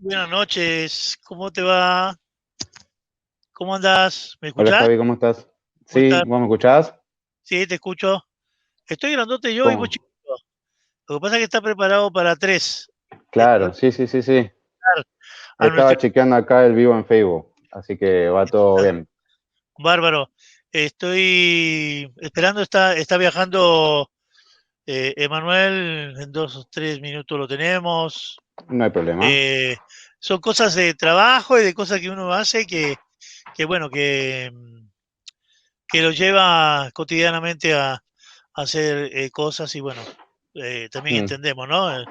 Buenas noches, ¿cómo te va? ¿Cómo andas? ¿Me Hola escuchás? Javi, ¿cómo estás? ¿Cómo Sí, estás? ¿vos me escuchás? Sí, te escucho. Estoy grandote yo y vos ¿Cómo? chiquito. Lo que pasa es que está preparado para tres. Claro, sí, sí, sí, sí. A nuestro Estaba chequeando acá el vivo en Facebook, así que va todo bien. bárbaro. Estoy esperando, está viajando Emanuel, en 2 o 3 minutos lo tenemos. No hay problema. Eh, Son cosas de trabajo y de cosas que uno hace que bueno, que lo lleva cotidianamente a hacer cosas y bueno, también Mm. entendemos, ¿no? Sí,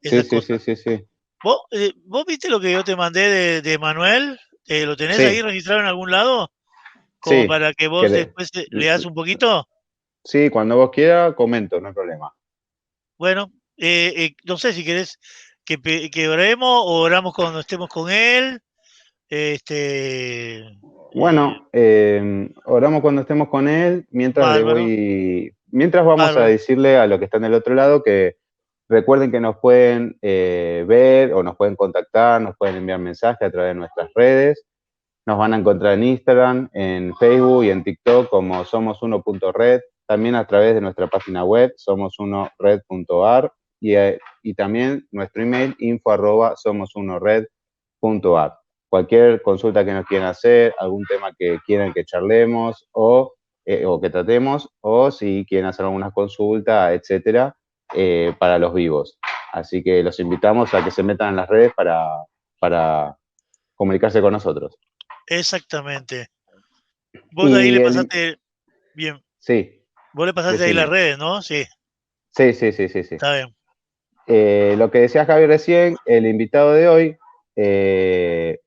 Esas sí, cosas. sí, sí, sí. ¿Vos viste lo que yo te mandé de Manuel? ¿Lo tenés ahí Sí, registrado en algún lado? Como sí. para que vos que- después leas un poquito. Sí, cuando vos quieras, comento, no hay problema. Bueno, no sé si querés que oremos o oramos cuando estemos con él. Este, eh, Bueno, oramos cuando estemos con él, bárbaro, mientras vamos a bárbaro. decirle a los que están del otro lado que recuerden que nos pueden ver o nos pueden contactar, nos pueden enviar mensajes a través de nuestras redes. Nos van a encontrar en Instagram, en Facebook y en TikTok como somosuno.red, también a través de nuestra página web somosunored.ar y también nuestro email info@somosunored.ar. Cualquier consulta que nos quieran hacer, algún tema que quieran que charlemos o que tratemos, o si quieren hacer alguna consulta, etcétera, para los vivos. Así que los invitamos a que se metan en las redes para comunicarse con nosotros. Exactamente. Vos ahí Y le el, pasaste, bien, sí, vos le pasaste ahí las decime. redes, ¿no? Sí, Sí, sí, sí, sí, sí. está bien. Lo que decía Javi recién, el invitado de hoy, eh,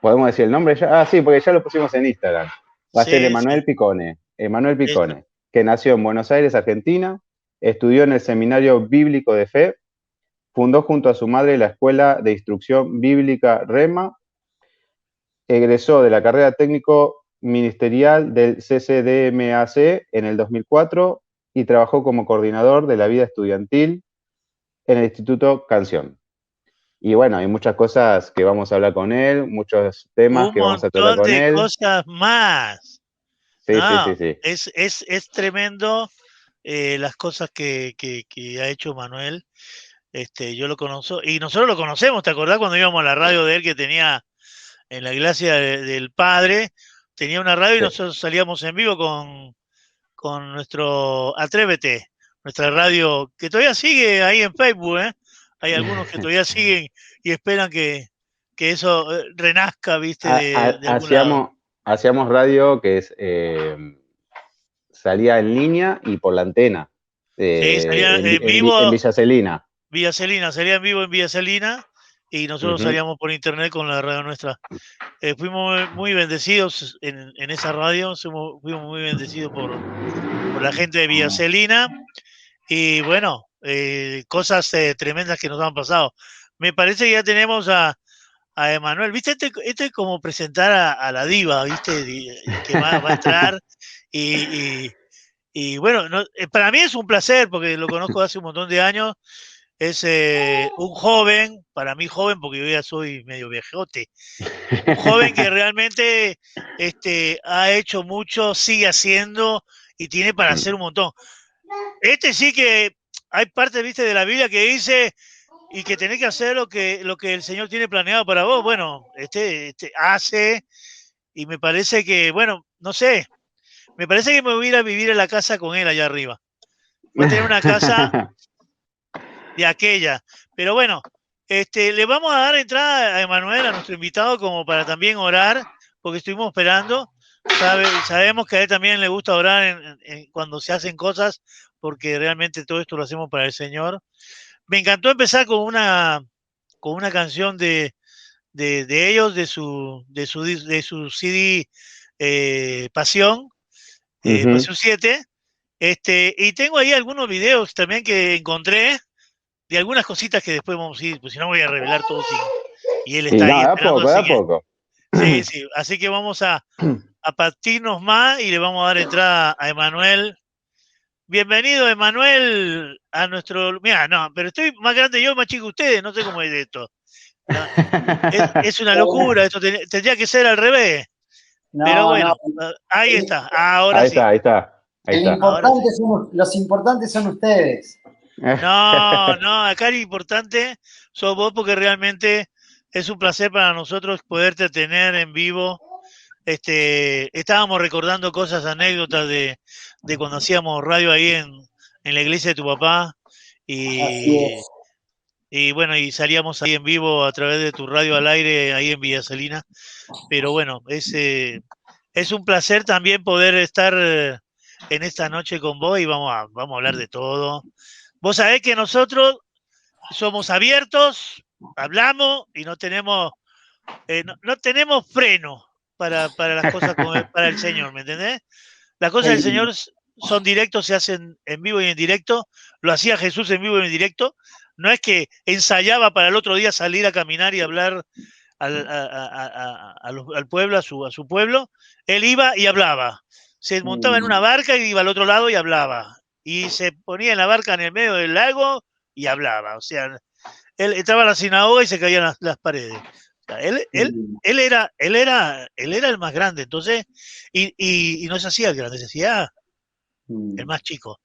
podemos decir el nombre ya. Ah, sí, porque ya lo pusimos en Instagram. Va a ser Sí, sí, Emanuel Picone. Emanuel eso. Picone, que nació en Buenos Aires, Argentina, estudió en el Seminario Bíblico de Fe, fundó junto a su madre la Escuela de Instrucción Bíblica Rema, egresó de la carrera técnico ministerial del CCDMAC en el 2004 y trabajó como coordinador de la vida estudiantil en el Instituto Canción. Y bueno, hay muchas cosas que vamos a hablar con él, muchos temas Un que vamos a tratar montón con de él. cosas más. Sí, sí, No, sí, sí. es tremendo las cosas que ha hecho Manuel. Yo lo conozco, y nosotros lo conocemos, ¿te acordás cuando íbamos a la radio de él que tenía en la iglesia del padre? Tenía una radio y Sí. nosotros salíamos en vivo con nuestro Atrévete, nuestra radio, que todavía sigue ahí en Facebook, ¿eh? Hay algunos que todavía siguen y esperan que eso renazca, viste, de algún lado. Hacíamos radio que salía en línea y por la antena, Sí, salía en en vivo Villa Celina. Villa Celina, salía en vivo en Villa Celina y nosotros Ujú. salíamos por internet con la radio nuestra. Fuimos muy bendecidos en esa radio, fuimos muy bendecidos por la gente de Villa Celina y bueno, cosas tremendas que nos han pasado. Me parece que ya tenemos a Emanuel, ¿viste? Este es como presentar a la diva, ¿viste? Que va a entrar y, y, y bueno, para mí es un placer porque lo conozco hace un montón de años. Es un joven, para mí joven, porque yo ya soy medio viejote, un joven que realmente ha hecho mucho, sigue haciendo y tiene para hacer un montón. Sí que hay parte, viste, de la Biblia que dice y que tenés que hacer lo que el Señor tiene planeado para vos. Bueno, este hace y me parece que, bueno, no sé, me parece que me voy a ir a vivir en la casa con él allá arriba. Voy a tener una casa de aquella. Pero bueno, le vamos a dar entrada a Emanuel, a nuestro invitado, como para también orar, porque estuvimos esperando. Sabemos que a él también le gusta orar cuando se hacen cosas, porque realmente todo esto lo hacemos para el Señor. Me encantó empezar con una canción de ellos, de su CD Pasión, Ujú. Pasión 7. Y tengo ahí algunos videos también que encontré de algunas cositas que después vamos a ir, pues si no voy a revelar todo y él Y está no, ahí de a esperando, poco, de así a que poco. sí, sí, así que vamos a partirnos más y le vamos a dar entrada a Emanuel. Bienvenido, Emanuel, a nuestro. Mira, no, pero estoy más grande yo, más chico ustedes, no sé cómo es de esto. No, es una locura, esto tendría que ser al revés. Pero No, no. bueno, ahí está, ahora Ahí sí. está, ahí está, ahí está. Ahora sí. Los importantes son ustedes. No, no, acá lo importante sos vos porque realmente es un placer para nosotros poderte tener en vivo. Estábamos recordando cosas, anécdotas de cuando hacíamos radio ahí en la iglesia de tu papá Así y, es. y bueno, y salíamos ahí en vivo a través de tu radio al aire ahí en Villa Celina. Pero bueno, es un placer también poder estar en esta noche con vos y vamos a hablar de todo. Vos sabés que nosotros somos abiertos, hablamos y no tenemos freno para las cosas para el Señor, ¿me entendés? Las Qué cosas del lindo. Señor son directos, se hacen en vivo y en directo. Lo hacía Jesús en vivo y en directo. No es que ensayaba para el otro día salir a caminar y hablar al pueblo, a su pueblo. Él iba y hablaba. Se montaba en una barca y iba al otro lado y hablaba. Y se ponía en la barca en el medio del lago y hablaba. O sea, él entraba a la sinagoga y se caían las paredes. O sea, él era el más grande, entonces, y no se hacía el grande, se hacía el más chico,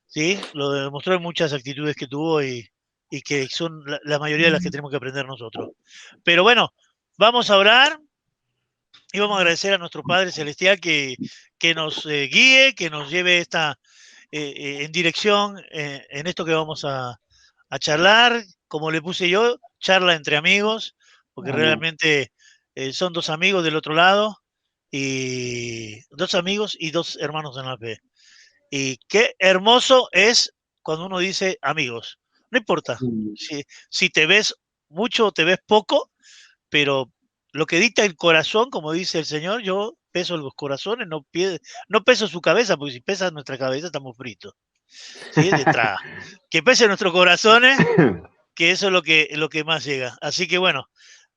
¿sí? Lo demostró en muchas actitudes que tuvo y que son la mayoría de las que tenemos que aprender nosotros. Pero bueno, vamos a orar y vamos a agradecer a nuestro Padre Celestial que nos guíe, que nos lleve en dirección en esto que vamos a charlar, como le puse yo, charla entre amigos, porque Amén. realmente son dos amigos del otro lado, y dos amigos y dos hermanos en la fe. Y qué hermoso es cuando uno dice amigos. No importa si te ves mucho o te ves poco, pero lo que dicta el corazón, como dice el Señor, yo peso los corazones, no peso su cabeza, porque si pesa nuestra cabeza estamos fritos. ¿Sí? De entrada. Que pese nuestros corazones, que eso es lo que más llega. Así que bueno,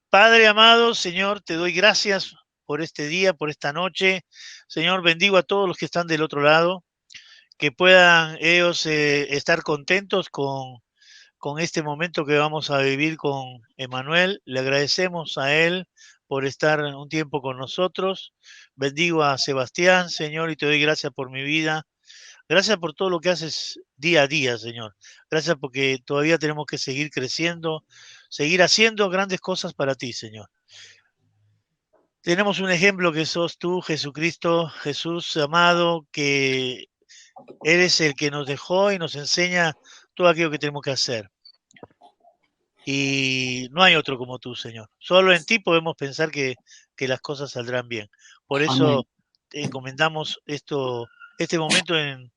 Padre amado, Señor, te doy gracias por este día, por esta noche. Señor, bendigo a todos los que están del otro lado, que puedan ellos estar contentos con este momento que vamos a vivir con Emanuel. Le agradecemos a él por estar un tiempo con nosotros. Bendigo a Sebastián, Señor, y te doy gracias por mi vida. Gracias por todo lo que haces día a día, Señor. Gracias porque todavía tenemos que seguir creciendo, seguir haciendo grandes cosas para ti, Señor. Tenemos un ejemplo que sos tú, Jesucristo, Jesús amado, que eres el que nos dejó y nos enseña todo aquello que tenemos que hacer. Y no hay otro como tú, Señor. Solo en ti podemos pensar que las cosas saldrán bien. Por Amén. eso te encomendamos este momento en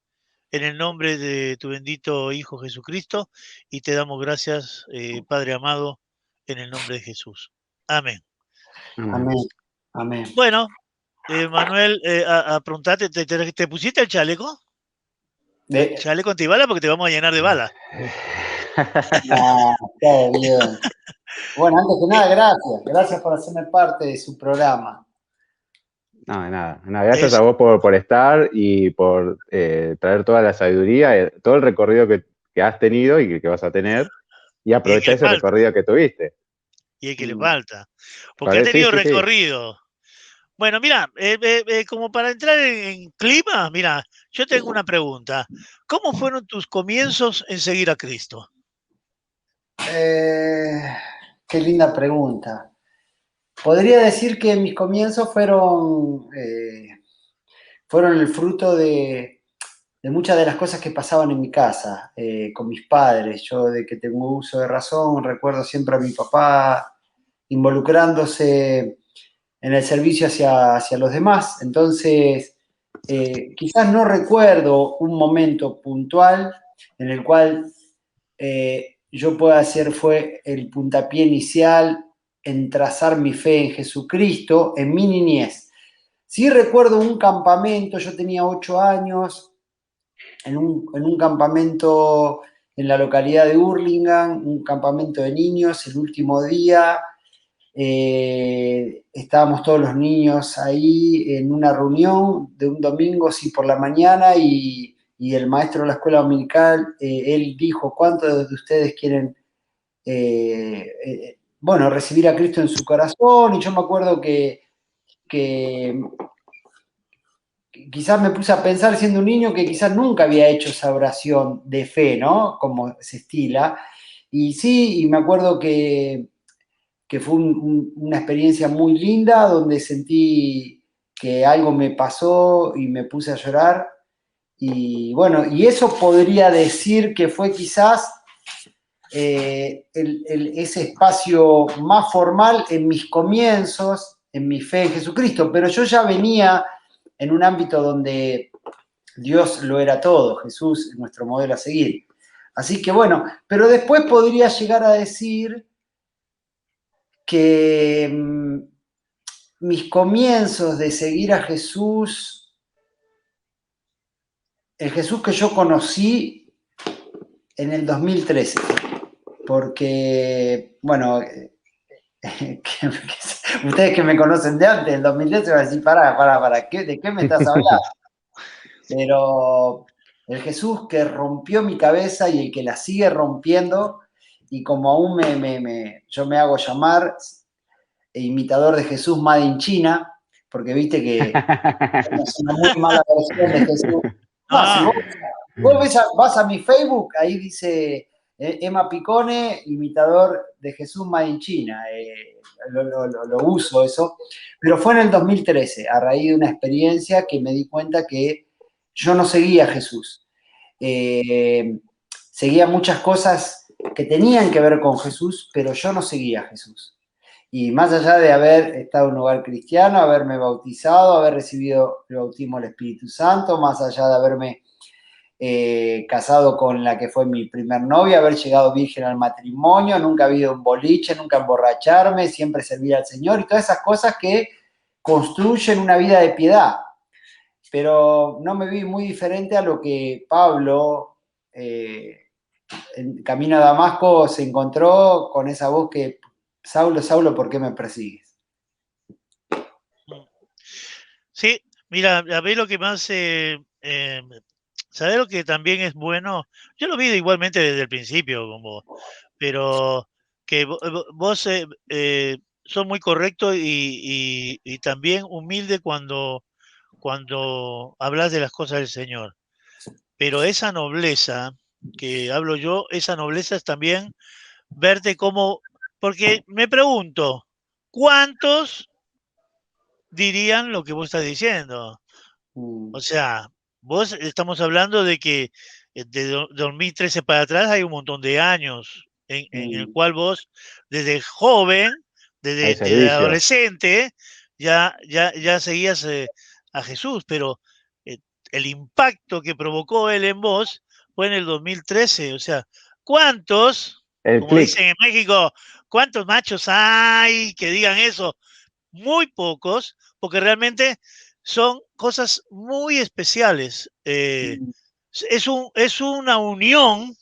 el nombre de tu bendito Hijo Jesucristo y te damos gracias, Padre amado, en el nombre de Jesús. Amén. Amén. Amén. Bueno, Manuel, preguntarte, ¿te pusiste el chaleco? Chaleco antibala porque te vamos a llenar de balas. No, todo bien. Bueno, antes que nada, gracias. Gracias por hacerme parte de su programa. No, nada. Gracias a vos por estar y por traer toda la sabiduría, todo el recorrido que has tenido y que vas a tener, y aprovechar ese recorrido que tuviste. Y el que le falta. Porque ha tenido recorrido. Bueno, mira, como para entrar en clima, mira, yo tengo una pregunta. ¿Cómo fueron tus comienzos en seguir a Cristo? Qué linda pregunta. Podría decir que mis comienzos fueron el fruto de muchas de las cosas que pasaban en mi casa, con mis padres. Yo, de que tengo uso de razón, recuerdo siempre a mi papá involucrándose en el servicio hacia los demás. Entonces, quizás no recuerdo un momento puntual en el cual yo pueda hacer fue el puntapié inicial en trazar mi fe en Jesucristo en mi niñez. Sí recuerdo un campamento, yo tenía 8 años, en un campamento en la localidad de Hurlingham, un campamento de niños, el último día. Estábamos todos los niños ahí en una reunión de un domingo, sí, por la mañana, y el maestro de la escuela dominical, él dijo, ¿cuántos de ustedes quieren bueno, recibir a Cristo en su corazón, y yo me acuerdo que quizás me puse a pensar siendo un niño que quizás nunca había hecho esa oración de fe, ¿no? Como se estila. Y sí, y me acuerdo que fue una experiencia muy linda donde sentí que algo me pasó y me puse a llorar. Y bueno, y eso podría decir que fue quizás ese espacio más formal en mis comienzos, en mi fe en Jesucristo, pero yo ya venía en un ámbito donde Dios lo era todo, Jesús es nuestro modelo a seguir. Así que bueno, pero después podría llegar a decir que mis comienzos de seguir a Jesús, el Jesús que yo conocí en el 2013, porque, bueno, ustedes que me conocen de antes, del 2013, van a decir, para, ¿de qué me estás hablando? Pero el Jesús que rompió mi cabeza y el que la sigue rompiendo, y como aún yo me hago llamar imitador de Jesús Made in China, porque viste que es una muy mala versión de Jesús. Más, si Ah, vos vas a mi Facebook, ahí dice Emma Picone, imitador de Jesús Made in China. Lo uso eso, pero fue en el 2013, a raíz de una experiencia que me di cuenta que yo no seguía a Jesús. Seguía muchas cosas que tenían que ver con Jesús, pero yo no seguía a Jesús. Y más allá de haber estado en un lugar cristiano, haberme bautizado, haber recibido el bautismo del Espíritu Santo, más allá de haberme casado con la que fue mi primer novia, haber llegado virgen al matrimonio, nunca habido un boliche, nunca emborracharme, siempre servir al Señor y todas esas cosas que construyen una vida de piedad. Pero no me vi muy diferente a lo que Pablo, en camino a Damasco, se encontró con esa voz que, Saulo, Saulo, ¿por qué me persigues? sí, mira, a ver lo que más, ¿sabes lo que también es bueno? Yo lo vi igualmente desde el principio, como, pero que vos sos muy correcto y también humilde cuando hablas de las cosas del Señor. Pero esa nobleza que hablo yo, esa nobleza es también verte como, porque me pregunto, ¿cuántos dirían lo que vos estás diciendo? O sea, vos estamos hablando de que de 2013 para atrás hay un montón de años en el cual vos, desde joven, Al desde servicio. adolescente, ya seguías a Jesús, pero eh, el impacto que provocó él en vos fue en el 2013. O sea, ¿cuántos, El como clic. dicen en México, cuántos machos hay que digan eso? Muy pocos, porque realmente son cosas muy especiales. Es una unión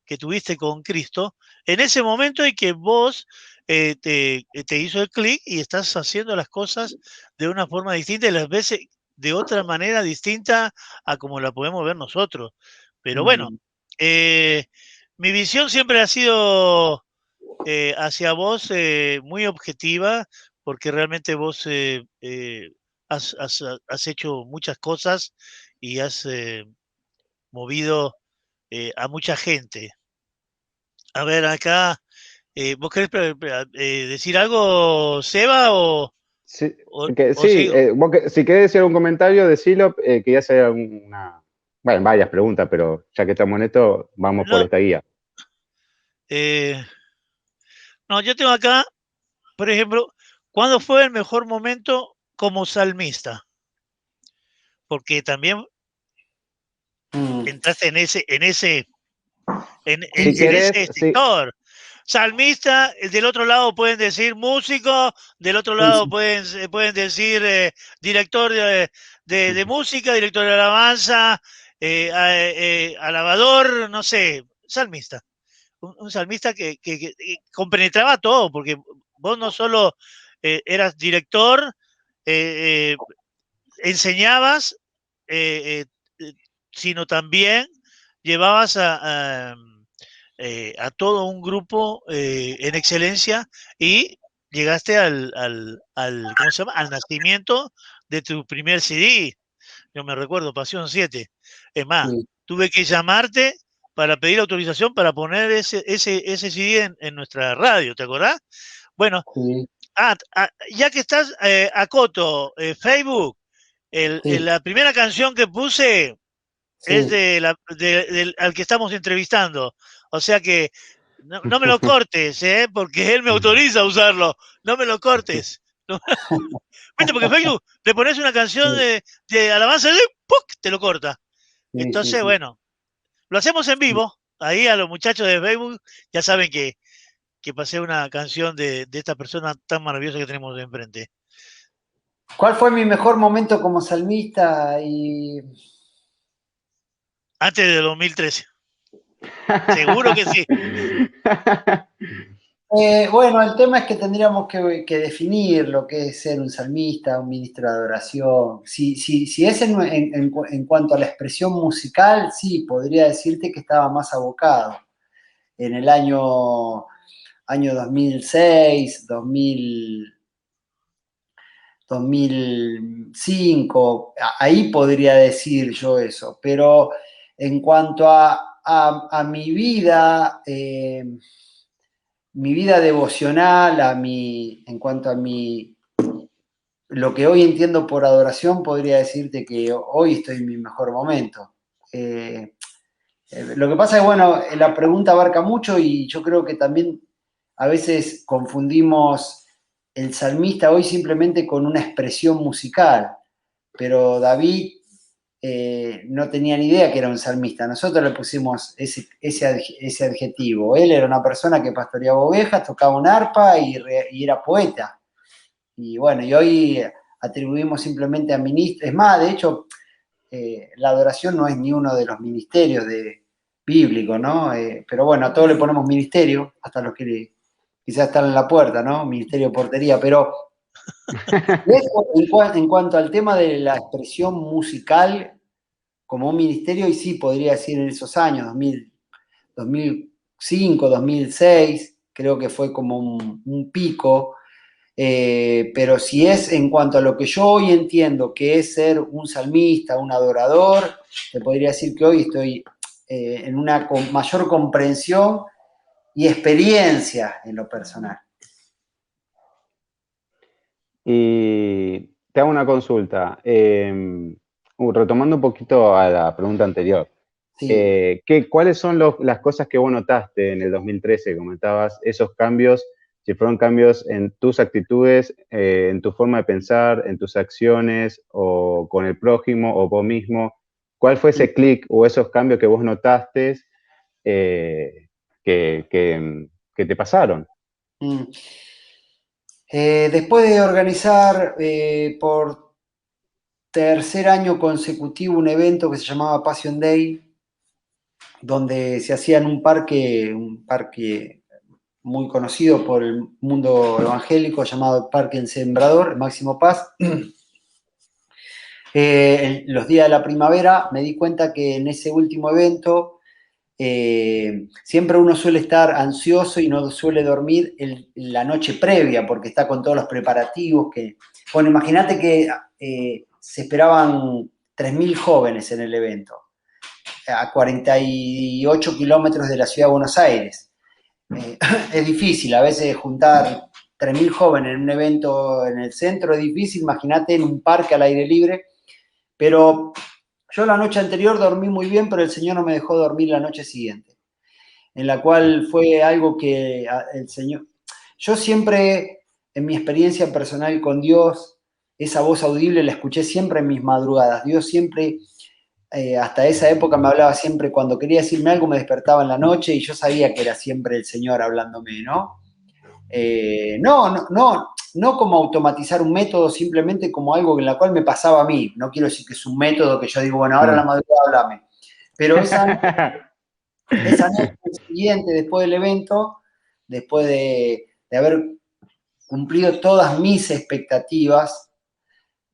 que tuviste con Cristo en ese momento y que vos te hizo el clic y estás haciendo las cosas de una forma distinta y las veces de otra manera distinta a como la podemos ver nosotros. Pero bueno, eh, mi visión siempre ha sido hacia vos muy objetiva, porque realmente vos has hecho muchas cosas y has movido a mucha gente. A ver, acá, ¿vos querés decir algo, Seba, Sí, o sí, sigo? si querés decir algún comentario, decilo, quería hacer bueno, varias preguntas, pero ya que estamos en esto, vamos por No, esta guía. eh, no, yo tengo acá, por ejemplo, ¿cuándo fue el mejor momento como salmista? Porque también entraste Si en querés, ese sí, sector. Salmista, del otro lado pueden decir músico, del otro lado pueden decir director de música, director de alabanza, alabador, no sé, salmista. Un salmista que compenetraba todo, porque vos no solo eras director, eh, enseñabas, eh, eh, sino también llevabas a todo un grupo en excelencia y llegaste ¿cómo se llama? Al nacimiento de tu primer CD. Yo me recuerdo, Pasión 7. Es más, Sí, tuve que llamarte para pedir autorización para poner ese CD en nuestra radio, ¿te acordás? Bueno, sí, ya que estás, acoto, Facebook, sí, la primera canción que puse es sí. al que estamos entrevistando. O sea que no me lo cortes, ¿eh? Porque él me autoriza a usarlo. No me lo cortes. No- ¿Viste? Porque Facebook le pones una canción Sí, de alabanza y ¡puc! Te lo corta. sí, sí, Entonces, sí. bueno, lo hacemos en vivo. Ahí a los muchachos de Facebook ya saben que pasé una canción de esta persona tan maravillosa que tenemos de enfrente. ¿Cuál fue mi mejor momento como salmista? Y Antes de 2013. Seguro que sí. bueno, el tema es que tendríamos que definir lo que es ser un salmista, un ministro de adoración. Si es en cuanto a la expresión musical, sí, podría decirte que estaba más abocado. En el año 2006, 2005, ahí podría decir yo eso, pero en cuanto a mi vida devocional, en cuanto a lo que hoy entiendo por adoración, podría decirte que hoy estoy en mi mejor momento. Lo que pasa es, bueno, la pregunta abarca mucho y yo creo que también a veces confundimos el salmista hoy simplemente con una expresión musical, pero David no tenía ni idea que era un salmista. Nosotros le pusimos ese adjetivo. Él era una persona que pastoreaba ovejas, tocaba un arpa y era poeta. Y bueno, y hoy atribuimos simplemente a ministros. Es más, de hecho, la adoración no es ni uno de los ministerios bíblicos, ¿no? Pero bueno, a todos le ponemos ministerio, hasta los que quizás están en la puerta, ¿no? Ministerio de portería, pero eso, en cuanto al tema de la expresión musical como un ministerio, y sí, podría decir en esos años, 2005, 2006, creo que fue como un pico. Pero si es en cuanto a lo que yo hoy entiendo que es ser un salmista, un adorador, te podría decir que hoy estoy en una mayor comprensión y experiencia en lo personal. Y te hago una consulta. Retomando un poquito a la pregunta anterior. Sí. ¿Cuáles son las cosas que vos notaste en el 2013? Comentabas esos cambios, si fueron cambios en tus actitudes, en tu forma de pensar, en tus acciones, o con el prójimo, o vos mismo. ¿Cuál fue ese clic o esos cambios que vos notaste que te pasaron? Mm. Después de organizar por tercer año consecutivo un evento que se llamaba Passion Day, donde se hacía en un parque muy conocido por el mundo evangélico llamado Parque El Sembrador, Máximo Paz. Los días de la primavera me di cuenta que en ese último evento siempre uno suele estar ansioso y no suele dormir la noche previa porque está con todos los preparativos bueno, imagínate que se esperaban 3.000 jóvenes en el evento, a 48 kilómetros de la ciudad de Buenos Aires. Es difícil a veces juntar 3.000 jóvenes en un evento en el centro, es difícil, imagínate en un parque al aire libre, pero yo la noche anterior dormí muy bien, pero el Señor no me dejó dormir la noche siguiente, en la cual fue algo que el Señor... Yo siempre, en mi experiencia personal con Dios, esa voz audible la escuché siempre en mis madrugadas. Dios siempre, hasta esa época me hablaba siempre, cuando quería decirme algo me despertaba en la noche y yo sabía que era siempre el Señor hablándome, ¿no? No como automatizar un método, simplemente como algo en la cual me pasaba a mí. No quiero decir que es un método que yo digo, bueno, ahora a la madrugada háblame. Pero esa noche siguiente, después del evento, después de haber cumplido todas mis expectativas,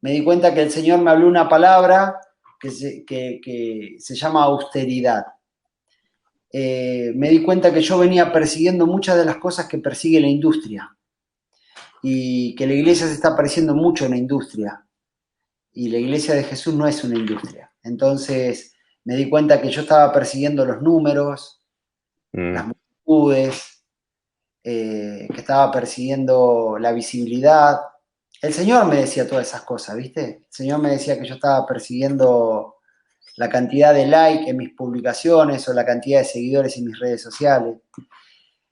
me di cuenta que el Señor me habló una palabra que se llama austeridad. me di cuenta que yo venía persiguiendo muchas de las cosas que persigue la industria y que la iglesia se está pareciendo mucho en la industria y la iglesia de Jesús no es una industria. Entonces me di cuenta que yo estaba persiguiendo los números, las multitudes, que estaba persiguiendo la visibilidad. El Señor me decía todas esas cosas, ¿viste? El Señor me decía que yo estaba persiguiendo la cantidad de likes en mis publicaciones o la cantidad de seguidores en mis redes sociales.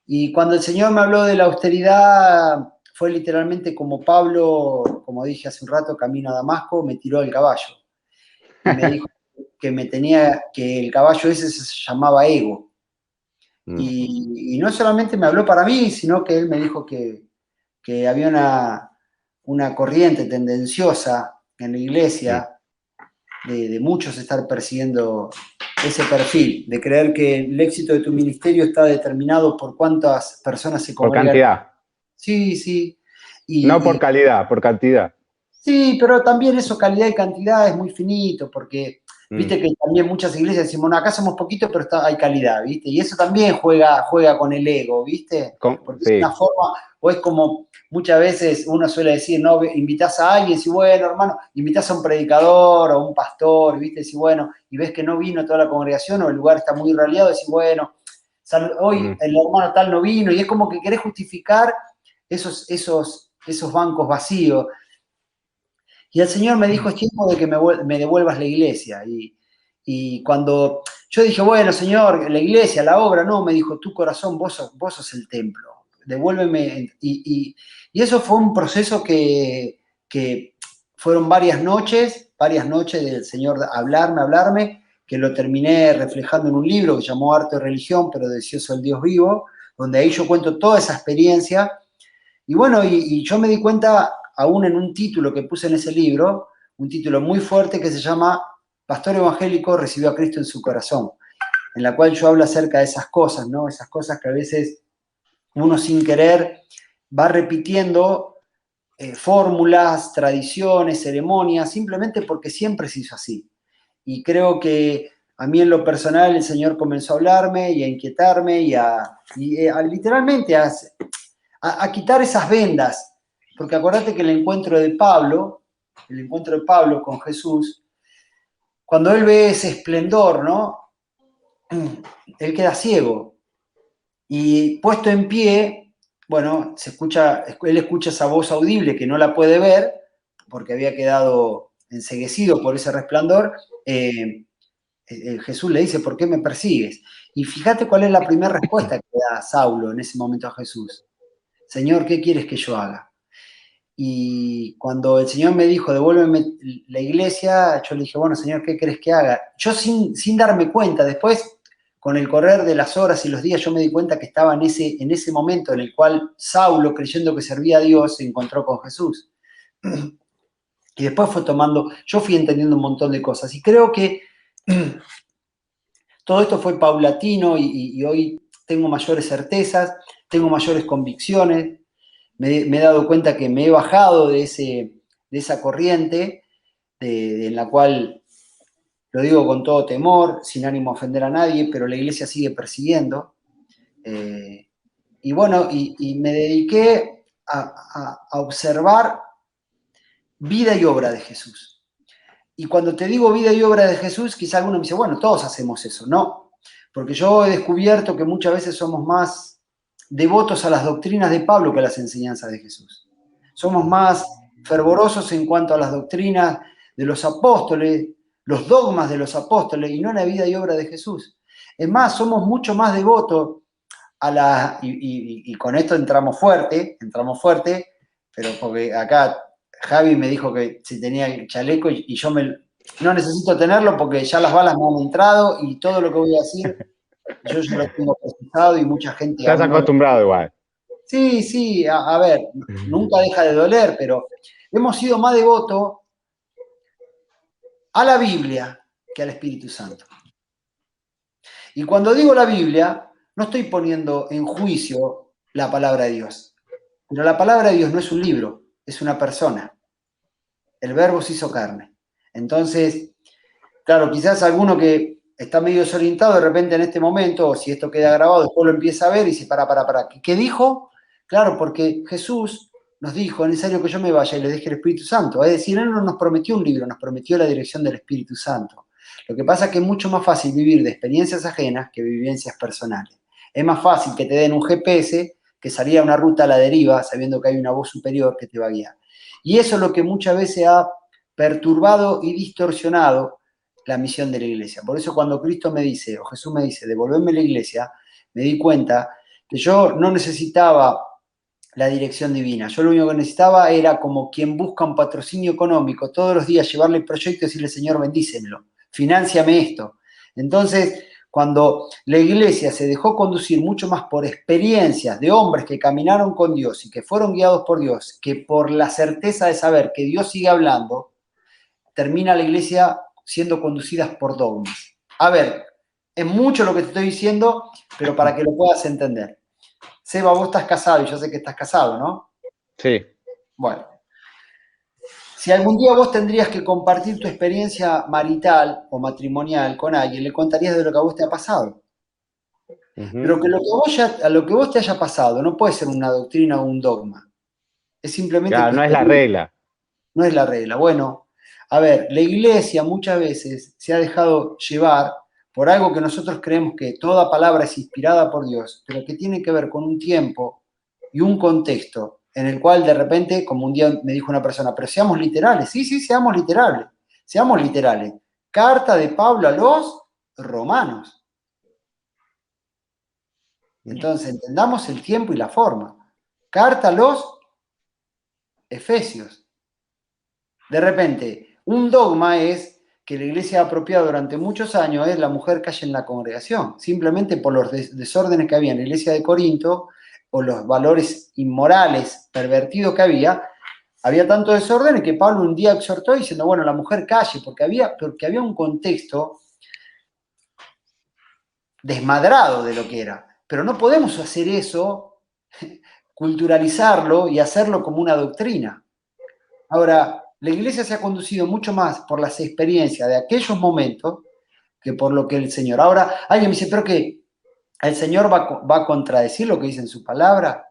Y cuando el Señor me habló de la austeridad, fue literalmente como Pablo, como dije hace un rato, camino a Damasco, me tiró el caballo. Y me dijo que el caballo ese se llamaba ego. Y no solamente me habló para mí, sino que él me dijo que había una corriente tendenciosa en la iglesia de muchos estar persiguiendo ese perfil, de creer que el éxito de tu ministerio está determinado por cuántas personas se congregan. Por cantidad. Sí, sí. No por calidad, por cantidad. Sí, pero también eso, calidad y cantidad, es muy finito, porque viste que también muchas iglesias decimos, bueno, acá somos poquitos, pero hay calidad, ¿viste? Y eso también juega con el ego, ¿viste? Porque sí. es una forma, o es como muchas veces uno suele decir, no, invitas a alguien, si bueno, hermano, invitas a un predicador o un pastor, ¿viste? Si bueno, y ves que no vino toda la congregación o el lugar está muy raleado, decís, bueno, hoy el hermano tal no vino, y es como que querés justificar esos bancos vacíos. Y el Señor me dijo, es tiempo de que me devuelvas la iglesia. Y cuando yo dije, bueno, Señor, la iglesia, la obra, no, me dijo, tu corazón, vos sos el templo, devuélveme. Y eso fue un proceso que fueron varias noches del Señor hablarme, que lo terminé reflejando en un libro que llamó Arte de Religión, pero deseoso del Dios vivo, donde ahí yo cuento toda esa experiencia. Y bueno, y yo me di cuenta, aún en un título que puse en ese libro, un título muy fuerte que se llama Pastor Evangélico recibió a Cristo en su corazón, en la cual yo hablo acerca de esas cosas, ¿no? Esas cosas que a veces uno sin querer va repitiendo fórmulas, tradiciones, ceremonias, simplemente porque siempre se hizo así. Y creo que a mí en lo personal el Señor comenzó a hablarme y a inquietarme y literalmente a quitar esas vendas, porque acordate que el encuentro de Pablo con Jesús, cuando él ve ese esplendor, ¿no? Él queda ciego y puesto en pie, bueno, él escucha esa voz audible que no la puede ver porque había quedado enceguecido por ese resplandor. Jesús le dice, ¿por qué me persigues? Y fíjate cuál es la primera respuesta que da Saulo en ese momento a Jesús. Señor, ¿qué quieres que yo haga? Y cuando el Señor me dijo, devuélveme la iglesia, yo le dije, bueno, Señor, ¿qué querés que haga? Yo sin darme cuenta, después, con el correr de las horas y los días, yo me di cuenta que estaba en ese momento en el cual Saulo, creyendo que servía a Dios, se encontró con Jesús. Y después yo fui entendiendo un montón de cosas. Y creo que todo esto fue paulatino y hoy tengo mayores certezas, tengo mayores convicciones. Me he dado cuenta que me he bajado de esa corriente en la cual, lo digo con todo temor, sin ánimo a ofender a nadie, pero la iglesia sigue persiguiendo. Y bueno, y me dediqué a observar vida y obra de Jesús. Y cuando te digo vida y obra de Jesús, quizá alguno me dice, bueno, todos hacemos eso. No, porque yo he descubierto que muchas veces somos más devotos a las doctrinas de Pablo que a las enseñanzas de Jesús. Somos más fervorosos en cuanto a las doctrinas de los apóstoles, los dogmas de los apóstoles, y no la vida y obra de Jesús. Es más, somos mucho más devotos y con esto entramos fuerte, pero porque acá Javi me dijo que si tenía el chaleco y yo no necesito tenerlo porque ya las balas me han entrado y todo lo que voy a decir yo ya lo tengo procesado y mucha gente... Estás acostumbrado igual. Sí, a ver, nunca deja de doler, pero hemos sido más devotos a la Biblia que al Espíritu Santo. Y cuando digo la Biblia, no estoy poniendo en juicio la palabra de Dios. Pero la palabra de Dios no es un libro, es una persona. El Verbo se hizo carne. Entonces, claro, quizás alguno que está medio desorientado de repente en este momento, o si esto queda grabado, después lo empieza a ver y dice, para. ¿Qué dijo? Claro, porque Jesús nos dijo, es necesario que yo me vaya y le deje el Espíritu Santo. Es decir, Él no nos prometió un libro, nos prometió la dirección del Espíritu Santo. Lo que pasa es que es mucho más fácil vivir de experiencias ajenas que vivencias personales. Es más fácil que te den un GPS que salir a una ruta a la deriva sabiendo que hay una voz superior que te va a guiar. Y eso es lo que muchas veces ha perturbado y distorsionado la misión de la iglesia. Por eso cuando Cristo me dice, o Jesús me dice, devolverme la iglesia, me di cuenta que yo no necesitaba la dirección divina. Yo lo único que necesitaba era como quien busca un patrocinio económico, todos los días llevarle el proyecto y decirle, Señor, bendícemelo, finánciame esto. Entonces, cuando la iglesia se dejó conducir mucho más por experiencias de hombres que caminaron con Dios y que fueron guiados por Dios, que por la certeza de saber que Dios sigue hablando, termina la iglesia siendo conducidas por dogmas. A ver, es mucho lo que te estoy diciendo, pero para que lo puedas entender. Seba, vos estás casado y yo sé que estás casado, ¿no? Sí. Bueno, si algún día vos tendrías que compartir tu experiencia marital o matrimonial con alguien, le contarías de lo que a vos te ha pasado. Pero que a lo que vos te haya pasado no puede ser una doctrina o un dogma. Es simplemente Claro, tu no es la experiencia. regla. No es la regla. Bueno, a ver, la iglesia muchas veces se ha dejado llevar por algo que nosotros creemos que toda palabra es inspirada por Dios, pero que tiene que ver con un tiempo y un contexto en el cual de repente, como un día me dijo una persona, pero seamos literales. Sí, seamos literales. Seamos literales. Carta de Pablo a los romanos. Entonces, entendamos el tiempo y la forma. Carta a los efesios. De repente, un dogma es que la iglesia ha apropiado durante muchos años es la mujer calle en la congregación, simplemente por los desórdenes que había en la iglesia de Corinto o los valores inmorales pervertidos que había tanto desorden que Pablo un día exhortó diciendo, bueno, la mujer calle, porque había un contexto desmadrado de lo que era. Pero no podemos hacer eso, culturalizarlo y hacerlo como una doctrina. Ahora, la iglesia se ha conducido mucho más por las experiencias de aquellos momentos que por lo que el Señor. Ahora, alguien me dice, pero que el Señor va a contradecir lo que dice en su palabra.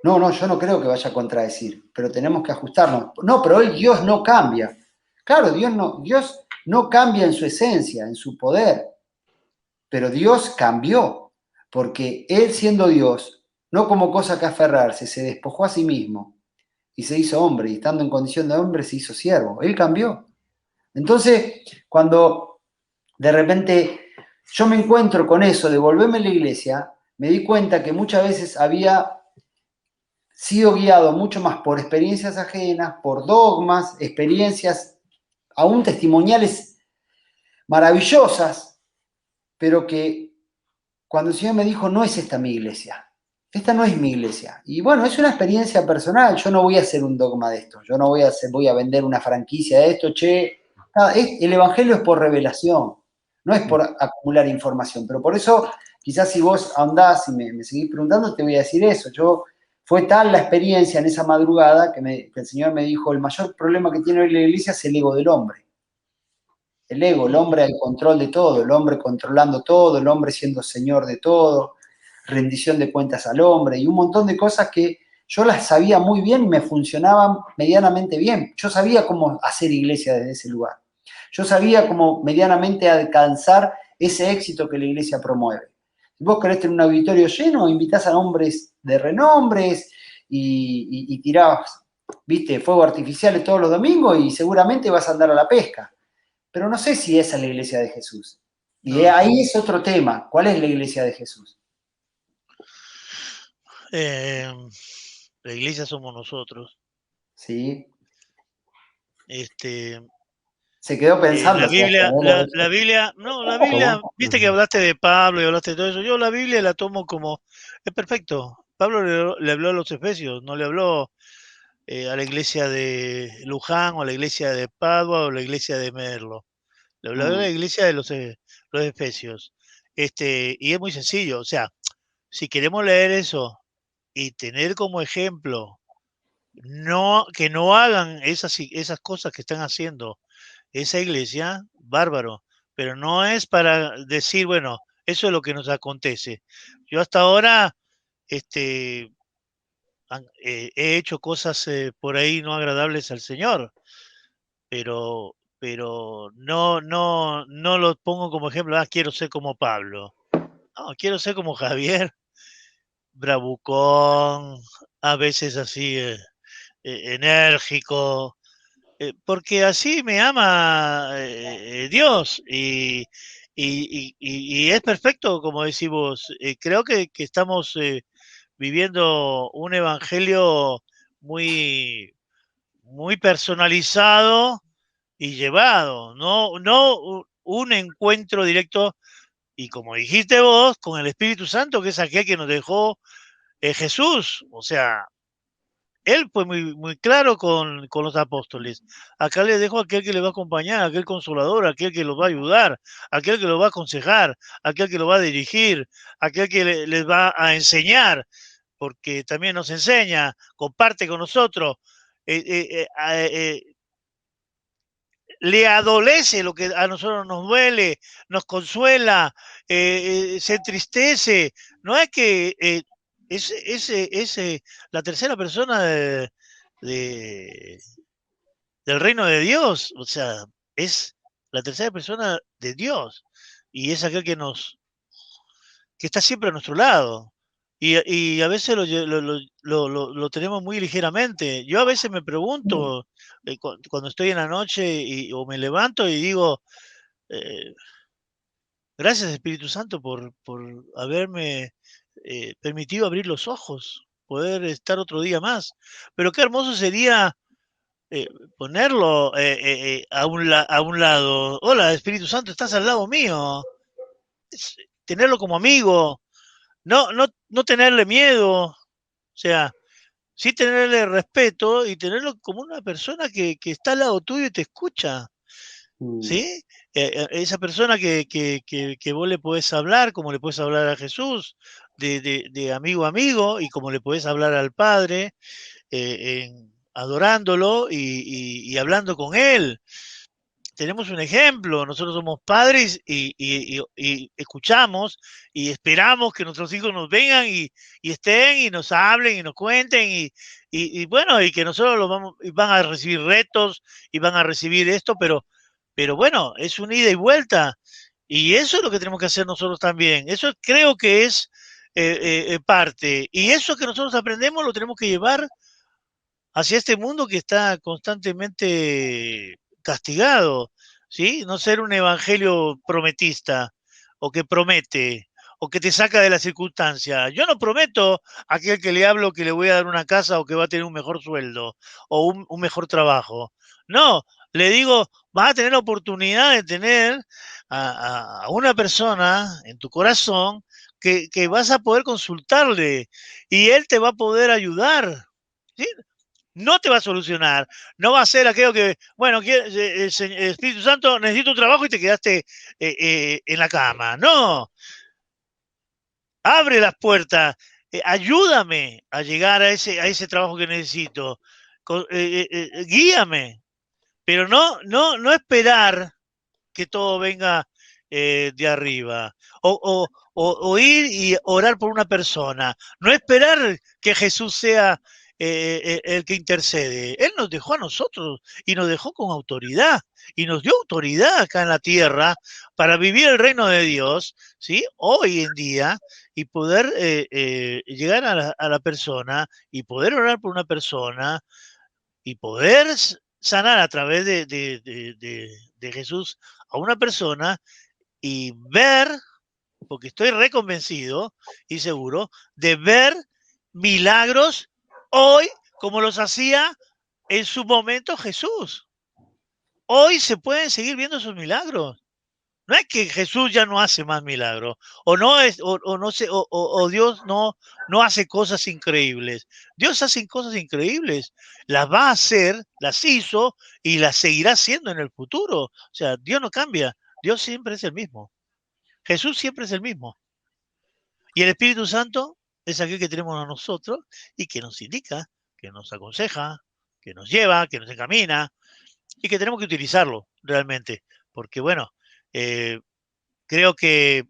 No, yo no creo que vaya a contradecir, pero tenemos que ajustarnos. No, pero hoy Dios no cambia. Claro, Dios no cambia en su esencia, en su poder, pero Dios cambió, porque Él siendo Dios, no como cosa que aferrarse, se despojó a sí mismo y se hizo hombre, y estando en condición de hombre se hizo siervo. Él cambió. Entonces, cuando de repente yo me encuentro con eso de volverme a la iglesia, me di cuenta que muchas veces había sido guiado mucho más por experiencias ajenas, por dogmas, experiencias aún testimoniales maravillosas, pero que cuando el Señor me dijo, no es esta mi iglesia, esta no es mi iglesia. Y bueno, es una experiencia personal, yo no voy a hacer un dogma de esto, yo no voy a vender una franquicia de esto, el Evangelio es por revelación, no es por acumular información, pero por eso quizás si vos ahondás y me seguís preguntando, te voy a decir eso. Fue tal la experiencia en esa madrugada que el Señor me dijo, el mayor problema que tiene hoy la iglesia es el ego del hombre. El ego, el hombre al control de todo, el hombre controlando todo, el hombre siendo señor de todo, rendición de cuentas al hombre y un montón de cosas que yo las sabía muy bien y me funcionaban medianamente bien. Yo sabía cómo hacer iglesia desde ese lugar. Yo sabía cómo medianamente alcanzar ese éxito que la iglesia promueve. Si vos querés tener un auditorio lleno, invitás a hombres de renombres y tirás, viste, fuego artificiales todos los domingos y seguramente vas a andar a la pesca. Pero no sé si esa es la iglesia de Jesús. Y ahí es otro tema. ¿Cuál es la iglesia de Jesús? La iglesia somos nosotros. Sí. Se quedó pensando. La Biblia, viste que hablaste de Pablo y hablaste de todo eso. Yo la Biblia la tomo como, es perfecto. Pablo le habló a los Efesios, no le habló a la iglesia de Luján o a la iglesia de Padua o a la iglesia de Merlo. Le habló a la iglesia de los Efesios. Y es muy sencillo, o sea, si queremos leer eso y tener como ejemplo que no hagan esas cosas que están haciendo esa iglesia, bárbaro, pero no es para decir, bueno, eso es lo que nos acontece. Yo hasta ahora he hecho cosas por ahí no agradables al Señor, pero no los pongo como ejemplo, quiero ser como Pablo. No, quiero ser como Javier, bravucón, a veces así enérgico, porque así me ama Dios y es perfecto, como decís vos. Creo que estamos viviendo un evangelio muy, muy personalizado y llevado, no un encuentro directo y como dijiste vos, con el Espíritu Santo, que es aquel que nos dejó Jesús. O sea, él fue muy claro con los apóstoles. Acá les dejo a aquel que les va a acompañar, aquel consolador, aquel que los va a ayudar, aquel que los va a aconsejar, aquel que los va a dirigir, aquel que les va a enseñar, porque también nos enseña, comparte con nosotros. Eh, eh, eh, eh, Le adolece lo que a nosotros nos duele, nos consuela, se entristece. No es que la tercera persona de, del reino de Dios, o sea, es la tercera persona de Dios y es aquel que está siempre a nuestro lado. Y a veces lo tenemos muy ligeramente. Yo a veces me pregunto, cuando estoy en la noche o me levanto y digo, eh, gracias Espíritu Santo por haberme permitido abrir los ojos, poder estar otro día más. Pero qué hermoso sería eh, ponerlo a un lado. Hola Espíritu Santo, estás al lado mío. Tenerlo como amigo, no tenerle miedo, o sea, sí tenerle respeto y tenerlo como una persona que está al lado tuyo y te escucha, ¿sí? Esa persona que vos le podés hablar, como le podés hablar a Jesús, de amigo a amigo, y como le podés hablar al Padre, adorándolo y hablando con Él. Tenemos un ejemplo, nosotros somos padres y escuchamos y esperamos que nuestros hijos nos vengan y estén y nos hablen y nos cuenten y bueno, y que nosotros van a recibir retos y van a recibir esto, pero bueno, es un ida y vuelta y eso es lo que tenemos que hacer nosotros también. Eso creo que es parte y eso que nosotros aprendemos lo tenemos que llevar hacia este mundo que está constantemente castigado, ¿sí? No ser un evangelio prometista o que promete o que te saca de la circunstancia. Yo no prometo a aquel que le hablo que le voy a dar una casa o que va a tener un mejor sueldo o un mejor trabajo. No, le digo, vas a tener la oportunidad de tener a una persona en tu corazón que vas a poder consultarle y él te va a poder ayudar. ¿Sí? No te va a solucionar, no va a ser aquello que, bueno, Espíritu Santo, necesito un trabajo y te quedaste en la cama. No, abre las puertas, ayúdame a llegar a ese trabajo que necesito, guíame, pero no esperar que todo venga de arriba. O ir y orar por una persona. No esperar que Jesús sea el que intercede. Él nos dejó a nosotros y nos dejó con autoridad. Y nos dio autoridad acá en la tierra para vivir el reino de Dios, ¿sí? Hoy en día, y poder llegar a la persona y poder orar por una persona y poder sanar a través de Jesús a una persona y ver, porque estoy reconvencido y seguro, de ver milagros hoy como los hacía en su momento Jesús. Hoy se pueden seguir viendo esos milagros. No es que Jesús ya no hace más milagros, o no es, o no sé, o Dios no hace cosas increíbles. Dios hace cosas increíbles, las va a hacer, las hizo y las seguirá haciendo en el futuro. O sea, Dios no cambia, Dios siempre es el mismo. Jesús siempre es el mismo. Y el Espíritu Santo es aquel que tenemos a nosotros y que nos indica, que nos aconseja, que nos lleva, que nos encamina y que tenemos que utilizarlo realmente. Porque bueno, Creo que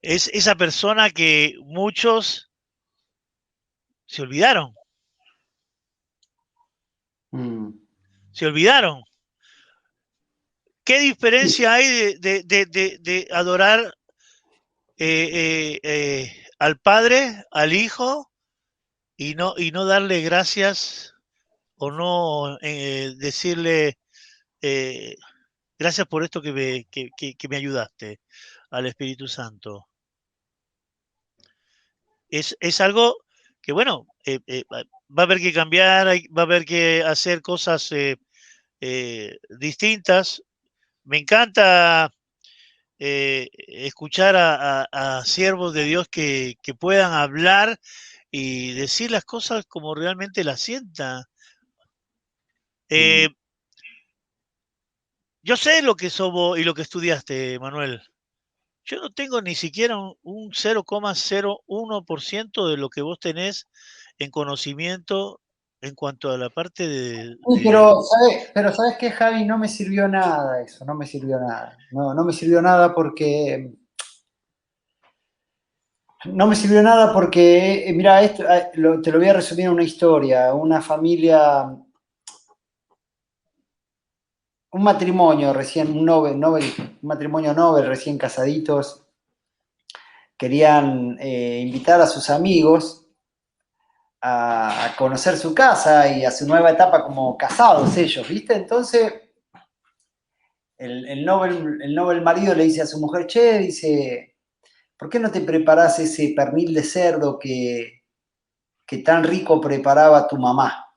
es esa persona que muchos se olvidaron. Se olvidaron. ¿Qué diferencia hay de adorar al Padre, al Hijo, y no darle gracias o no decirle gracias por esto que me ayudaste, al Espíritu Santo? Es algo que, bueno, va a haber que cambiar, va a haber que hacer cosas distintas. Me encanta escuchar a siervos de Dios que puedan hablar y decir las cosas como realmente las sientan. Yo sé lo que sos vos y lo que estudiaste, Manuel. Yo no tengo ni siquiera un 0,01% de lo que vos tenés en conocimiento en cuanto a la parte Sí, pero ¿sabes qué, Javi? No me sirvió nada eso, no me sirvió nada. No me sirvió nada porque... No me sirvió nada porque, mira, esto, te lo voy a resumir en una historia. Una familia, un matrimonio recién, un matrimonio Nobel recién casaditos, querían invitar a sus amigos a conocer su casa y a su nueva etapa como casados ellos, ¿viste? Entonces, el Nobel marido le dice a su mujer, che, dice, ¿por qué no te preparás ese pernil de cerdo que tan rico preparaba tu mamá?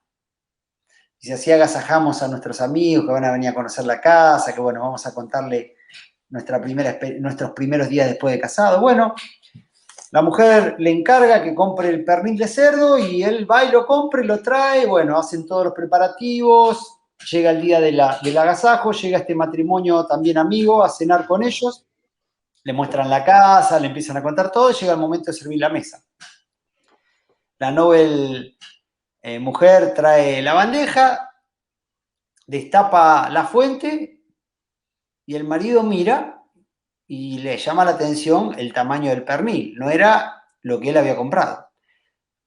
Y así agasajamos a nuestros amigos que van a venir a conocer la casa, que bueno, vamos a contarle nuestros primeros días después de casado. Bueno, la mujer le encarga que compre el pernil de cerdo y él va y lo compra y lo trae. Bueno, hacen todos los preparativos. Llega el día del agasajo, llega este matrimonio también amigo a cenar con ellos. Le muestran la casa, le empiezan a contar todo y llega el momento de servir la mesa. La Nobel mujer trae la bandeja, destapa la fuente y el marido mira y le llama la atención el tamaño del pernil. No era lo que él había comprado.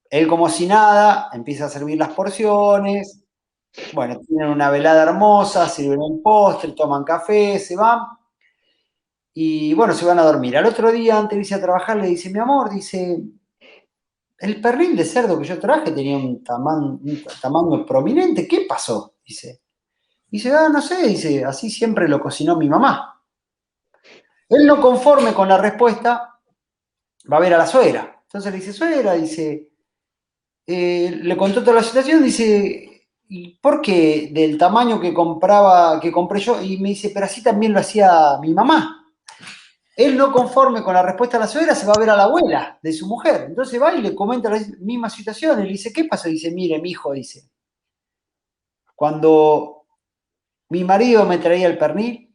Él, como si nada, empieza a servir las porciones. Bueno, tienen una velada hermosa, sirven un postre, toman café, se van. Y bueno, se van a dormir. Al otro día, antes de irse a trabajar, le dice, mi amor, dice, el pernil de cerdo que yo traje tenía un tamaño prominente. ¿Qué pasó? Dice, no sé, dice, así siempre lo cocinó mi mamá. Él, no conforme con la respuesta, va a ver a la suegra. Entonces le dice, suegra, dice, le contó toda la situación, dice, ¿y por qué del tamaño que compré yo? Y me dice, pero así también lo hacía mi mamá. Él, no conforme con la respuesta de la suegra, se va a ver a la abuela de su mujer. Entonces va y le comenta la misma situación. Él dice, ¿qué pasó? Dice, mire, mi hijo, dice, cuando mi marido me traía el pernil,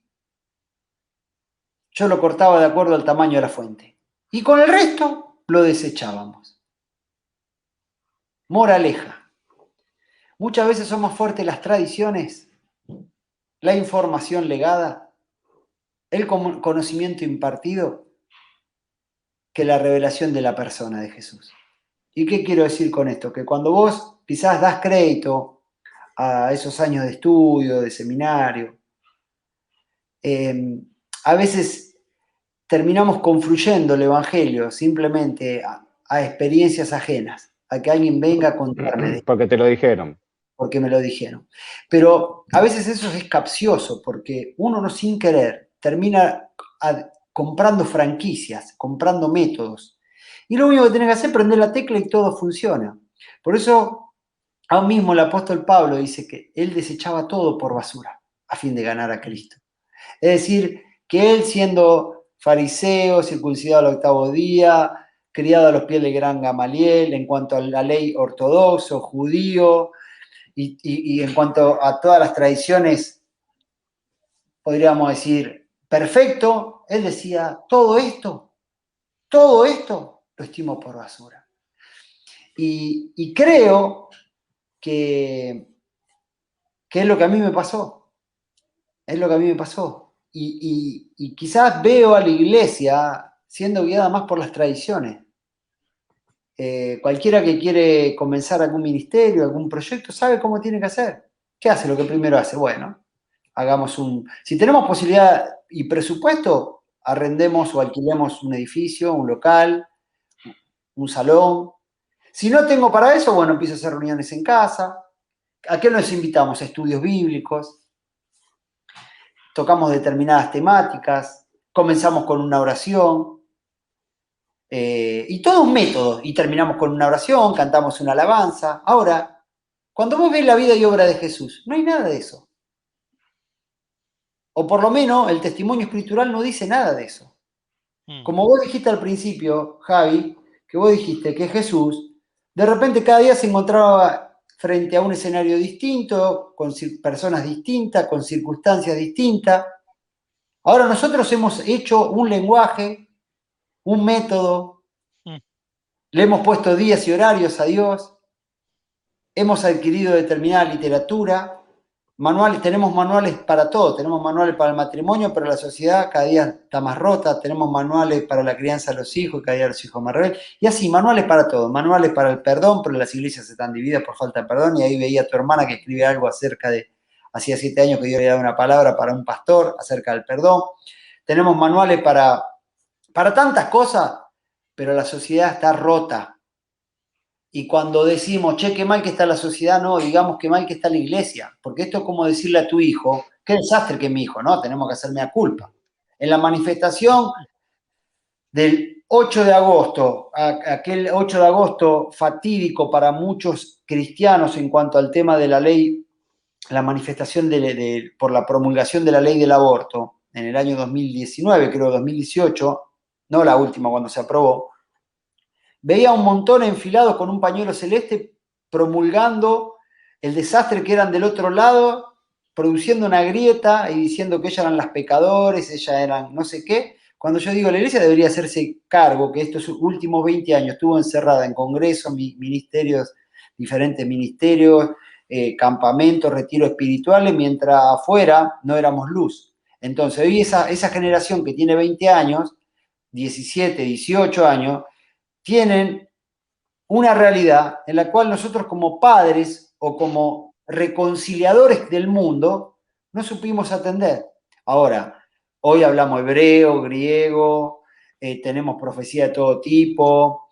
yo lo cortaba de acuerdo al tamaño de la fuente. Y con el resto lo desechábamos. Moraleja. Muchas veces son más fuertes las tradiciones, la información legada, el conocimiento impartido, que la revelación de la persona de Jesús. ¿Y qué quiero decir con esto? Que cuando vos quizás das crédito a esos años de estudio, de seminario, a veces terminamos confluyendo el Evangelio simplemente a experiencias ajenas, a que alguien venga a contarme. Porque te lo dijeron. Porque me lo dijeron. Pero a veces eso es capcioso, porque uno no sin querer termina comprando franquicias, comprando métodos. Y lo único que tiene que hacer es prender la tecla y todo funciona. Por eso, aún mismo el apóstol Pablo dice que él desechaba todo por basura a fin de ganar a Cristo. Es decir, que él, siendo fariseo, circuncidado al 8º día, criado a los pies del gran Gamaliel, en cuanto a la ley ortodoxo, judío, y en cuanto a todas las tradiciones, podríamos decir, perfecto, él decía, todo esto lo estimo por basura. Y creo que es lo que a mí me pasó. Es lo que a mí me pasó. Y quizás veo a la iglesia siendo guiada más por las tradiciones. Cualquiera que quiere comenzar algún ministerio, algún proyecto, sabe cómo tiene que hacer. ¿Qué hace? Lo que primero hace. Bueno, hagamos un... Si tenemos posibilidad y presupuesto, arrendemos o alquilemos un edificio, un local, un salón. Si no tengo para eso, bueno, empiezo a hacer reuniones en casa. ¿A qué nos invitamos? A estudios bíblicos. Tocamos determinadas temáticas. Comenzamos con una oración. Y todo un método. Y terminamos con una oración, cantamos una alabanza. Ahora, cuando vos ves la vida y obra de Jesús, no hay nada de eso. O por lo menos el testimonio escritural no dice nada de eso. Como vos dijiste al principio, Javi, que vos dijiste que Jesús, de repente cada día se encontraba frente a un escenario distinto, con personas distintas, con circunstancias distintas. Ahora nosotros hemos hecho un lenguaje, un método, le hemos puesto días y horarios a Dios, hemos adquirido determinada literatura, manuales, tenemos manuales para todo, tenemos manuales para el matrimonio, pero la sociedad cada día está más rota, tenemos manuales para la crianza de los hijos, cada día los hijos más rebeldes, y así, manuales para todo, manuales para el perdón, pero las iglesias están divididas por falta de perdón, y ahí veía a tu hermana que escribía algo acerca de, hacía 7 años que yo había dado una palabra para un pastor acerca del perdón, tenemos manuales para tantas cosas, pero la sociedad está rota. Y cuando decimos, che, qué mal que está la sociedad, no, digamos qué mal que está la iglesia. Porque esto es como decirle a tu hijo, qué desastre que es mi hijo, ¿no? Tenemos que hacerme a culpa. En la manifestación del 8 de agosto, aquel 8 de agosto fatídico para muchos cristianos en cuanto al tema de la ley, la manifestación por la promulgación de la ley del aborto, en el año 2019, creo 2018, no la última cuando se aprobó, veía un montón enfilados con un pañuelo celeste promulgando el desastre que eran del otro lado, produciendo una grieta y diciendo que ellas eran las pecadores, ellas eran no sé qué. Cuando yo digo la iglesia debería hacerse cargo que estos últimos 20 años estuvo encerrada en congresos, ministerios, diferentes ministerios, campamentos, retiros espirituales, mientras afuera no éramos luz. Entonces hoy esa generación que tiene 20 años, 17, 18 años, tienen una realidad en la cual nosotros como padres o como reconciliadores del mundo no supimos atender. Ahora, hoy hablamos hebreo, griego, tenemos profecía de todo tipo,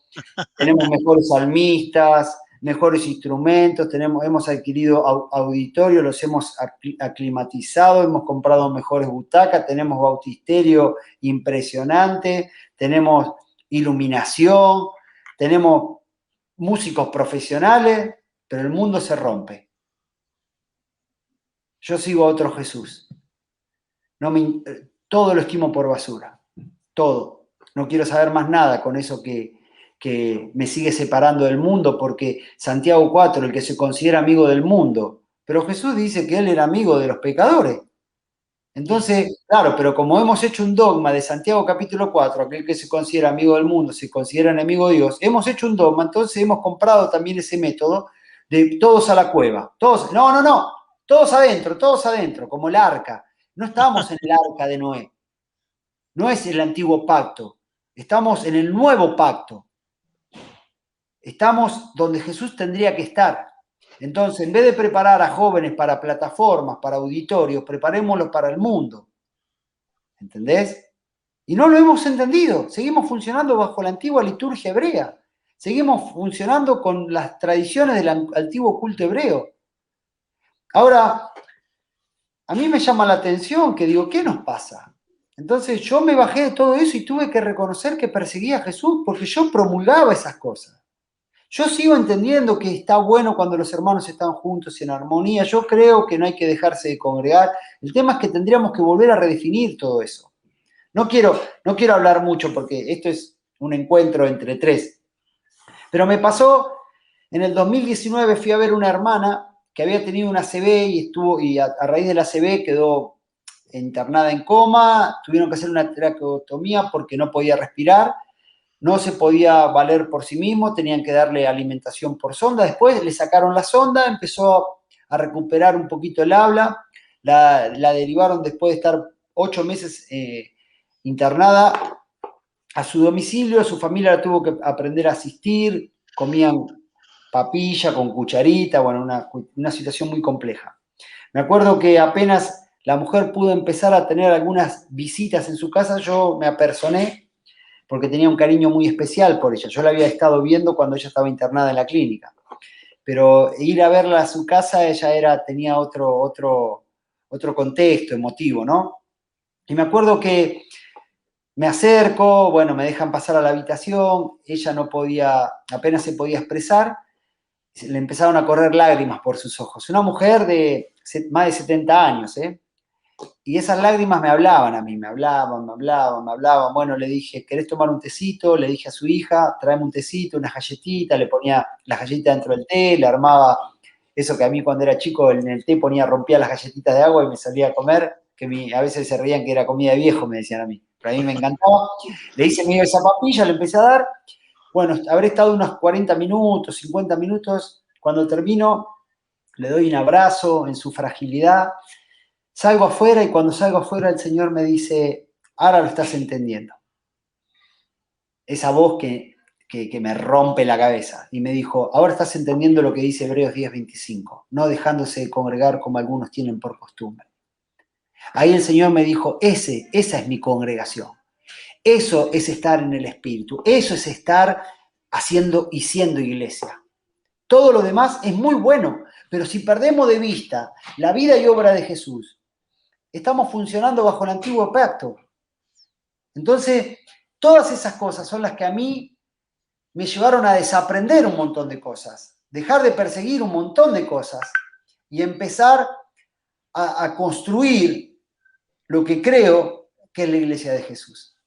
tenemos mejores salmistas, mejores instrumentos, hemos adquirido auditorios, los hemos aclimatizado, hemos comprado mejores butacas, tenemos bautisterio impresionante, tenemos iluminación, tenemos músicos profesionales, pero el mundo se rompe. Yo sigo a otro Jesús. Todo lo estimo por basura. Todo. No quiero saber más nada con eso que me sigue separando del mundo, porque Santiago 4, el que se considera amigo del mundo, pero Jesús dice que él era amigo de los pecadores. Entonces, claro, pero como hemos hecho un dogma de Santiago capítulo 4, aquel que se considera amigo del mundo se considera enemigo de Dios, hemos hecho un dogma, entonces hemos comprado también ese método de todos a la cueva. Todos, no, todos adentro, como el arca. No estamos en el arca de Noé. No es el antiguo pacto. Estamos en el nuevo pacto. Estamos donde Jesús tendría que estar. Entonces, en vez de preparar a jóvenes para plataformas, para auditorios, preparémoslos para el mundo. ¿Entendés? Y no lo hemos entendido. Seguimos funcionando bajo la antigua liturgia hebrea. Seguimos funcionando con las tradiciones del antiguo culto hebreo. Ahora, a mí me llama la atención que digo, ¿qué nos pasa? Entonces yo me bajé de todo eso y tuve que reconocer que perseguía a Jesús porque yo promulgaba esas cosas. Yo sigo entendiendo que está bueno cuando los hermanos están juntos en armonía. Yo creo que no hay que dejarse de congregar. El tema es que tendríamos que volver a redefinir todo eso. No quiero hablar mucho porque esto es un encuentro entre tres. Pero me pasó, en el 2019 fui a ver una hermana que había tenido una ACV y a raíz de la ACV quedó internada en coma. Tuvieron que hacer una traqueotomía porque no podía respirar. No se podía valer por sí mismo, tenían que darle alimentación por sonda. Después le sacaron la sonda, empezó a recuperar un poquito el habla. la derivaron después de estar 8 meses internada a su domicilio, su familia la tuvo que aprender a asistir, comían papilla con cucharita, bueno, una situación muy compleja. Me acuerdo que apenas la mujer pudo empezar a tener algunas visitas en su casa, yo me apersoné porque tenía un cariño muy especial por ella. Yo la había estado viendo cuando ella estaba internada en la clínica. Pero ir a verla a su casa, ella tenía otro contexto emotivo, ¿no? Y me acuerdo que me acerco, bueno, me dejan pasar a la habitación, ella no podía, apenas se podía expresar, le empezaron a correr lágrimas por sus ojos. Una mujer de más de 70 años, ¿eh? Y esas lágrimas me hablaban a mí, me hablaban. Bueno, le dije, ¿querés tomar un tecito? Le dije a su hija, tráeme un tecito, una galletita, le ponía las galletitas dentro del té, le armaba eso que a mí cuando era chico en el té rompía las galletitas de agua y me salía a comer, que a veces se reían que era comida de viejo, me decían a mí. Pero a mí me encantaba. Le hice medio esa papilla, le empecé a dar. Bueno, habré estado unos 40 minutos, 50 minutos. Cuando termino, le doy un abrazo en su fragilidad. Salgo afuera y cuando salgo afuera el Señor me dice, ahora lo estás entendiendo. Esa voz que me rompe la cabeza. Y me dijo, ahora estás entendiendo lo que dice Hebreos 10:25, no dejándose de congregar como algunos tienen por costumbre. Ahí el Señor me dijo, esa es mi congregación. Eso es estar en el Espíritu. Eso es estar haciendo y siendo iglesia. Todo lo demás es muy bueno, pero si perdemos de vista la vida y obra de Jesús, estamos funcionando bajo el antiguo pacto. Entonces, todas esas cosas son las que a mí me llevaron a desaprender un montón de cosas, dejar de perseguir un montón de cosas y empezar a construir lo que creo que es la iglesia de Jesús.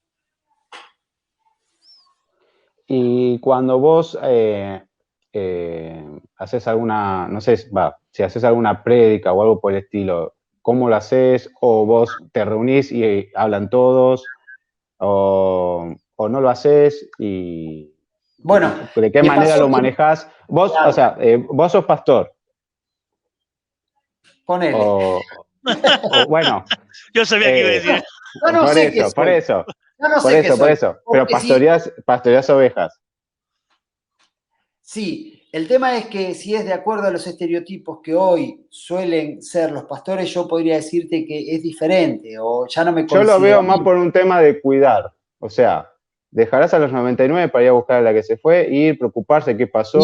Y cuando vos haces alguna, no sé, si haces alguna prédica o algo por el estilo, ¿cómo lo haces? ¿O vos te reunís y hablan todos? ¿O no lo haces? Y bueno, ¿de qué manera lo manejás? Vos, claro. O sea, vos sos pastor. Ponele. O bueno. Yo sabía que iba a decir. Yo no sé qué soy. Por eso. Yo no sé qué soy. Por eso. Pero pastoreás ovejas. Sí, el tema es que si es de acuerdo a los estereotipos que hoy suelen ser los pastores, yo podría decirte que es diferente o ya no me considero. Yo lo veo más por un tema de cuidar. O sea, dejarás a los 99 para ir a buscar a la que se fue, ir, preocuparse qué pasó.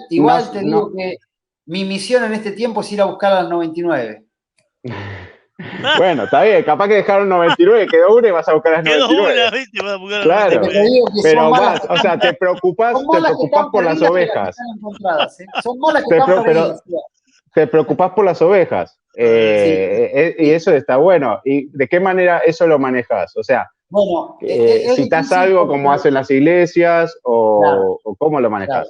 Igual te digo que mi misión en este tiempo es ir a buscar a las 99. Bueno, está bien, capaz que dejaron 99, quedó una y vas a buscar a las 99. Quedó una, ¿viste? Vas a buscar a las claro, 99. pero vas, o sea, te preocupás por las ovejas. Son malas que están perdidas. Te preocupás por las ovejas. Y eso está bueno. ¿Y de qué manera eso lo manejas? O sea, bueno, ¿citas algo como hacen las iglesias o cómo lo manejas? Claro,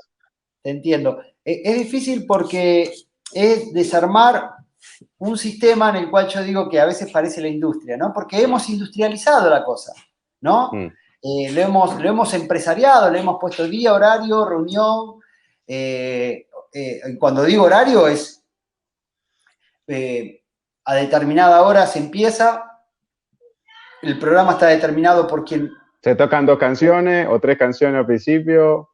te entiendo. Es difícil porque es desarmar un sistema en el cual yo digo que a veces parece la industria, ¿no? Porque hemos industrializado la cosa, ¿no? Lo hemos empresariado, le hemos puesto día, horario, reunión. Cuando digo horario es a determinada hora se empieza, el programa está determinado por quien... Se tocan 2 canciones o 3 canciones al principio.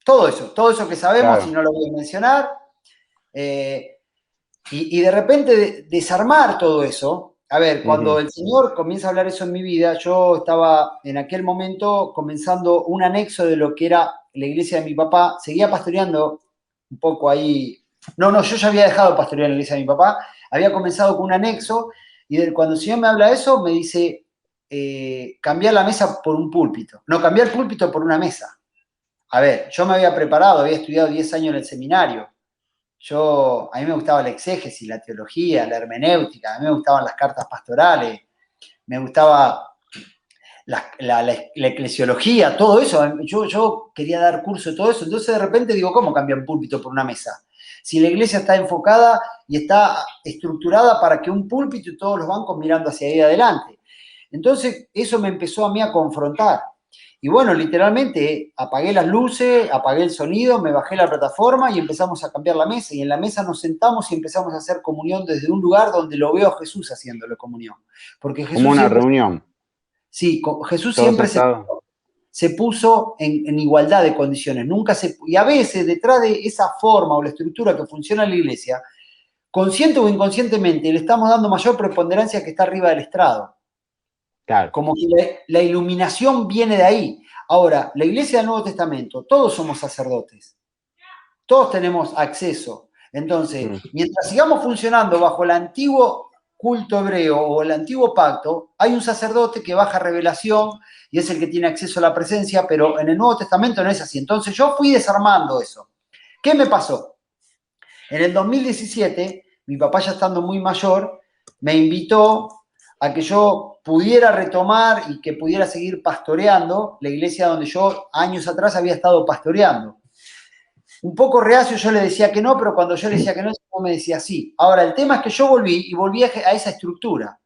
Todo eso que sabemos, claro. Y no lo voy a mencionar. Y de repente desarmar todo eso. A ver, cuando el Señor comienza a hablar eso en mi vida, yo estaba en aquel momento comenzando un anexo de lo que era la iglesia de mi papá. Seguía pastoreando un poco ahí. No, yo ya había dejado de pastorear en la iglesia de mi papá. Había comenzado con un anexo y cuando el Señor me habla de eso, me dice cambiar la mesa por un púlpito. No, cambiar el púlpito por una mesa. A ver, yo me había preparado, había estudiado 10 años en el seminario. A mí me gustaba la exégesis, la teología, la hermenéutica, a mí me gustaban las cartas pastorales, me gustaba la eclesiología, todo eso. Yo quería dar curso de todo eso. Entonces de repente digo, ¿cómo cambiar un púlpito por una mesa? Si la iglesia está enfocada y está estructurada para que un púlpito y todos los bancos mirando hacia ahí adelante. Entonces eso me empezó a mí a confrontar. Y bueno, literalmente apagué las luces, apagué el sonido, me bajé la plataforma y empezamos a cambiar la mesa. Y en la mesa nos sentamos y empezamos a hacer comunión desde un lugar donde lo veo a Jesús haciéndolo comunión. Porque Como Jesús una siempre, reunión, sí, Jesús todos siempre sentados. se puso en igualdad de condiciones. Y a veces detrás de esa forma o la estructura que funciona en la iglesia, consciente o inconscientemente, le estamos dando mayor preponderancia que está arriba del estrado. Claro. Como que la iluminación viene de ahí. Ahora, la iglesia del Nuevo Testamento, todos somos sacerdotes. Todos tenemos acceso. Entonces, mientras sigamos funcionando bajo el antiguo culto hebreo o el antiguo pacto, hay un sacerdote que baja revelación y es el que tiene acceso a la presencia, pero en el Nuevo Testamento no es así. Entonces yo fui desarmando eso. ¿Qué me pasó? En el 2017, mi papá ya estando muy mayor, me invitó a que yo pudiera retomar y que pudiera seguir pastoreando la iglesia donde yo años atrás había estado pastoreando. Un poco reacio, yo le decía que no, pero cuando yo le decía que no, él me decía sí. Ahora, el tema es que yo volví a esa estructura.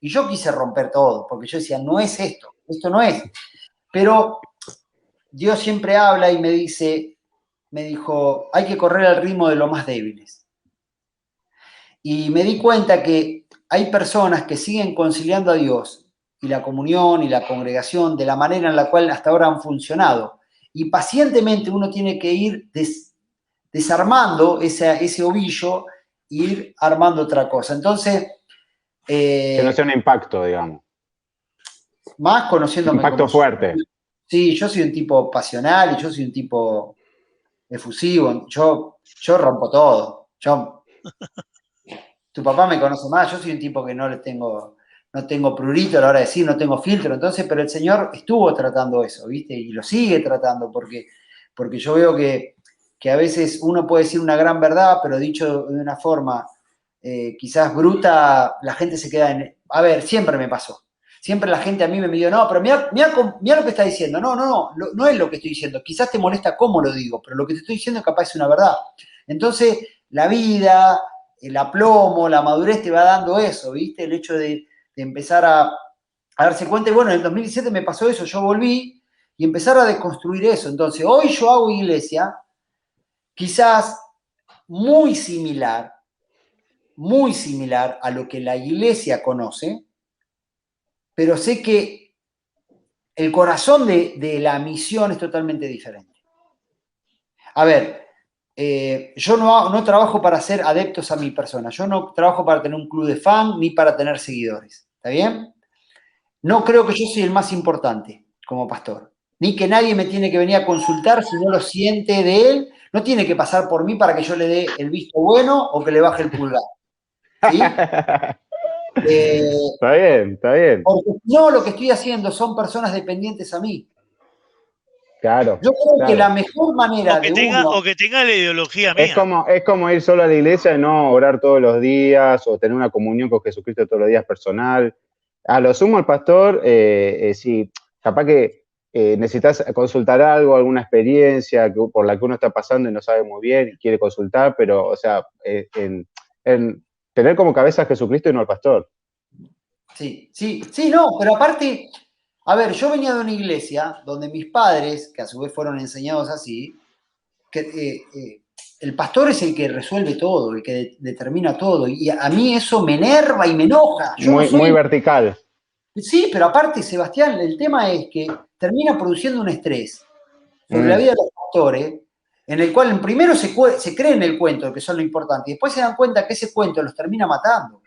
Y yo quise romper todo, porque yo decía, no es esto no es. Pero Dios siempre habla y me dijo, hay que correr al ritmo de los más débiles. Y me di cuenta que hay personas que siguen conciliando a Dios y la comunión y la congregación de la manera en la cual hasta ahora han funcionado. Y pacientemente uno tiene que ir desarmando ese ovillo e ir armando otra cosa. Entonces... que no sea un impacto, digamos. Más conociéndome un impacto fuerte. Sí, yo soy un tipo pasional y yo soy un tipo efusivo. Yo rompo todo. Tu papá me conoce más, yo soy un tipo que no tengo prurito a la hora de decir, no tengo filtro. Entonces, pero el Señor estuvo tratando eso, ¿viste? Y lo sigue tratando porque yo veo que a veces uno puede decir una gran verdad, pero dicho de una forma quizás bruta, la gente se queda en... A ver, siempre me pasó. Siempre la gente a mí me dijo, no, pero mira lo que está diciendo. No es lo que estoy diciendo. Quizás te molesta cómo lo digo, pero lo que te estoy diciendo capaz es una verdad. Entonces, la vida, el aplomo, la madurez te va dando eso, ¿viste? El hecho de empezar a darse cuenta. Y bueno, en el 2017 me pasó eso, yo volví y empezar a deconstruir eso. Entonces, hoy yo hago iglesia, quizás muy similar a lo que la iglesia conoce, pero sé que el corazón de la misión es totalmente diferente. A ver, yo no trabajo para ser adeptos a mi persona, yo no trabajo para tener un club de fan ni para tener seguidores, ¿está bien? No creo que yo soy el más importante como pastor, ni que nadie me tiene que venir a consultar si no lo siente de él, no tiene que pasar por mí para que yo le dé el visto bueno o que le baje el pulgar, ¿sí? Está bien. Porque no, lo que estoy haciendo son personas dependientes a mí. Claro. Yo creo que la mejor manera o que tenga la ideología mía. Es como ir solo a la iglesia y no orar todos los días o tener una comunión con Jesucristo todos los días personal. A lo sumo el pastor, sí, capaz que necesitas consultar algo, alguna experiencia por la que uno está pasando y no sabe muy bien y quiere consultar, pero, o sea, en tener como cabeza a Jesucristo y no al pastor. Sí, no, pero aparte, a ver, yo venía de una iglesia donde mis padres, que a su vez fueron enseñados así, que el pastor es el que resuelve todo, el que determina todo, y a mí eso me enerva y me enoja. Muy vertical. Sí, pero aparte, Sebastián, el tema es que termina produciendo un estrés sobre la vida de los pastores, en el cual primero se cree en el cuento, que son lo importante, y después se dan cuenta que ese cuento los termina matando.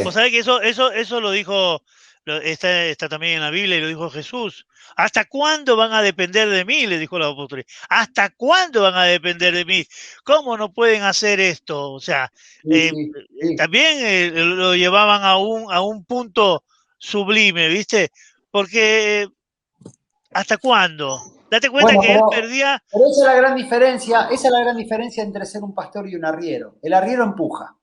Vos sabés que eso lo dijo, está también en la Biblia y lo dijo Jesús. ¿Hasta cuándo van a depender de mí? Le dijo la apóstol. ¿Hasta cuándo van a depender de mí? ¿Cómo no pueden hacer esto? O sea, sí. También lo llevaban a un punto sublime, ¿viste? Porque ¿hasta cuándo? Date cuenta que él perdía... Pero esa es la gran diferencia entre ser un pastor y un arriero. El arriero empuja.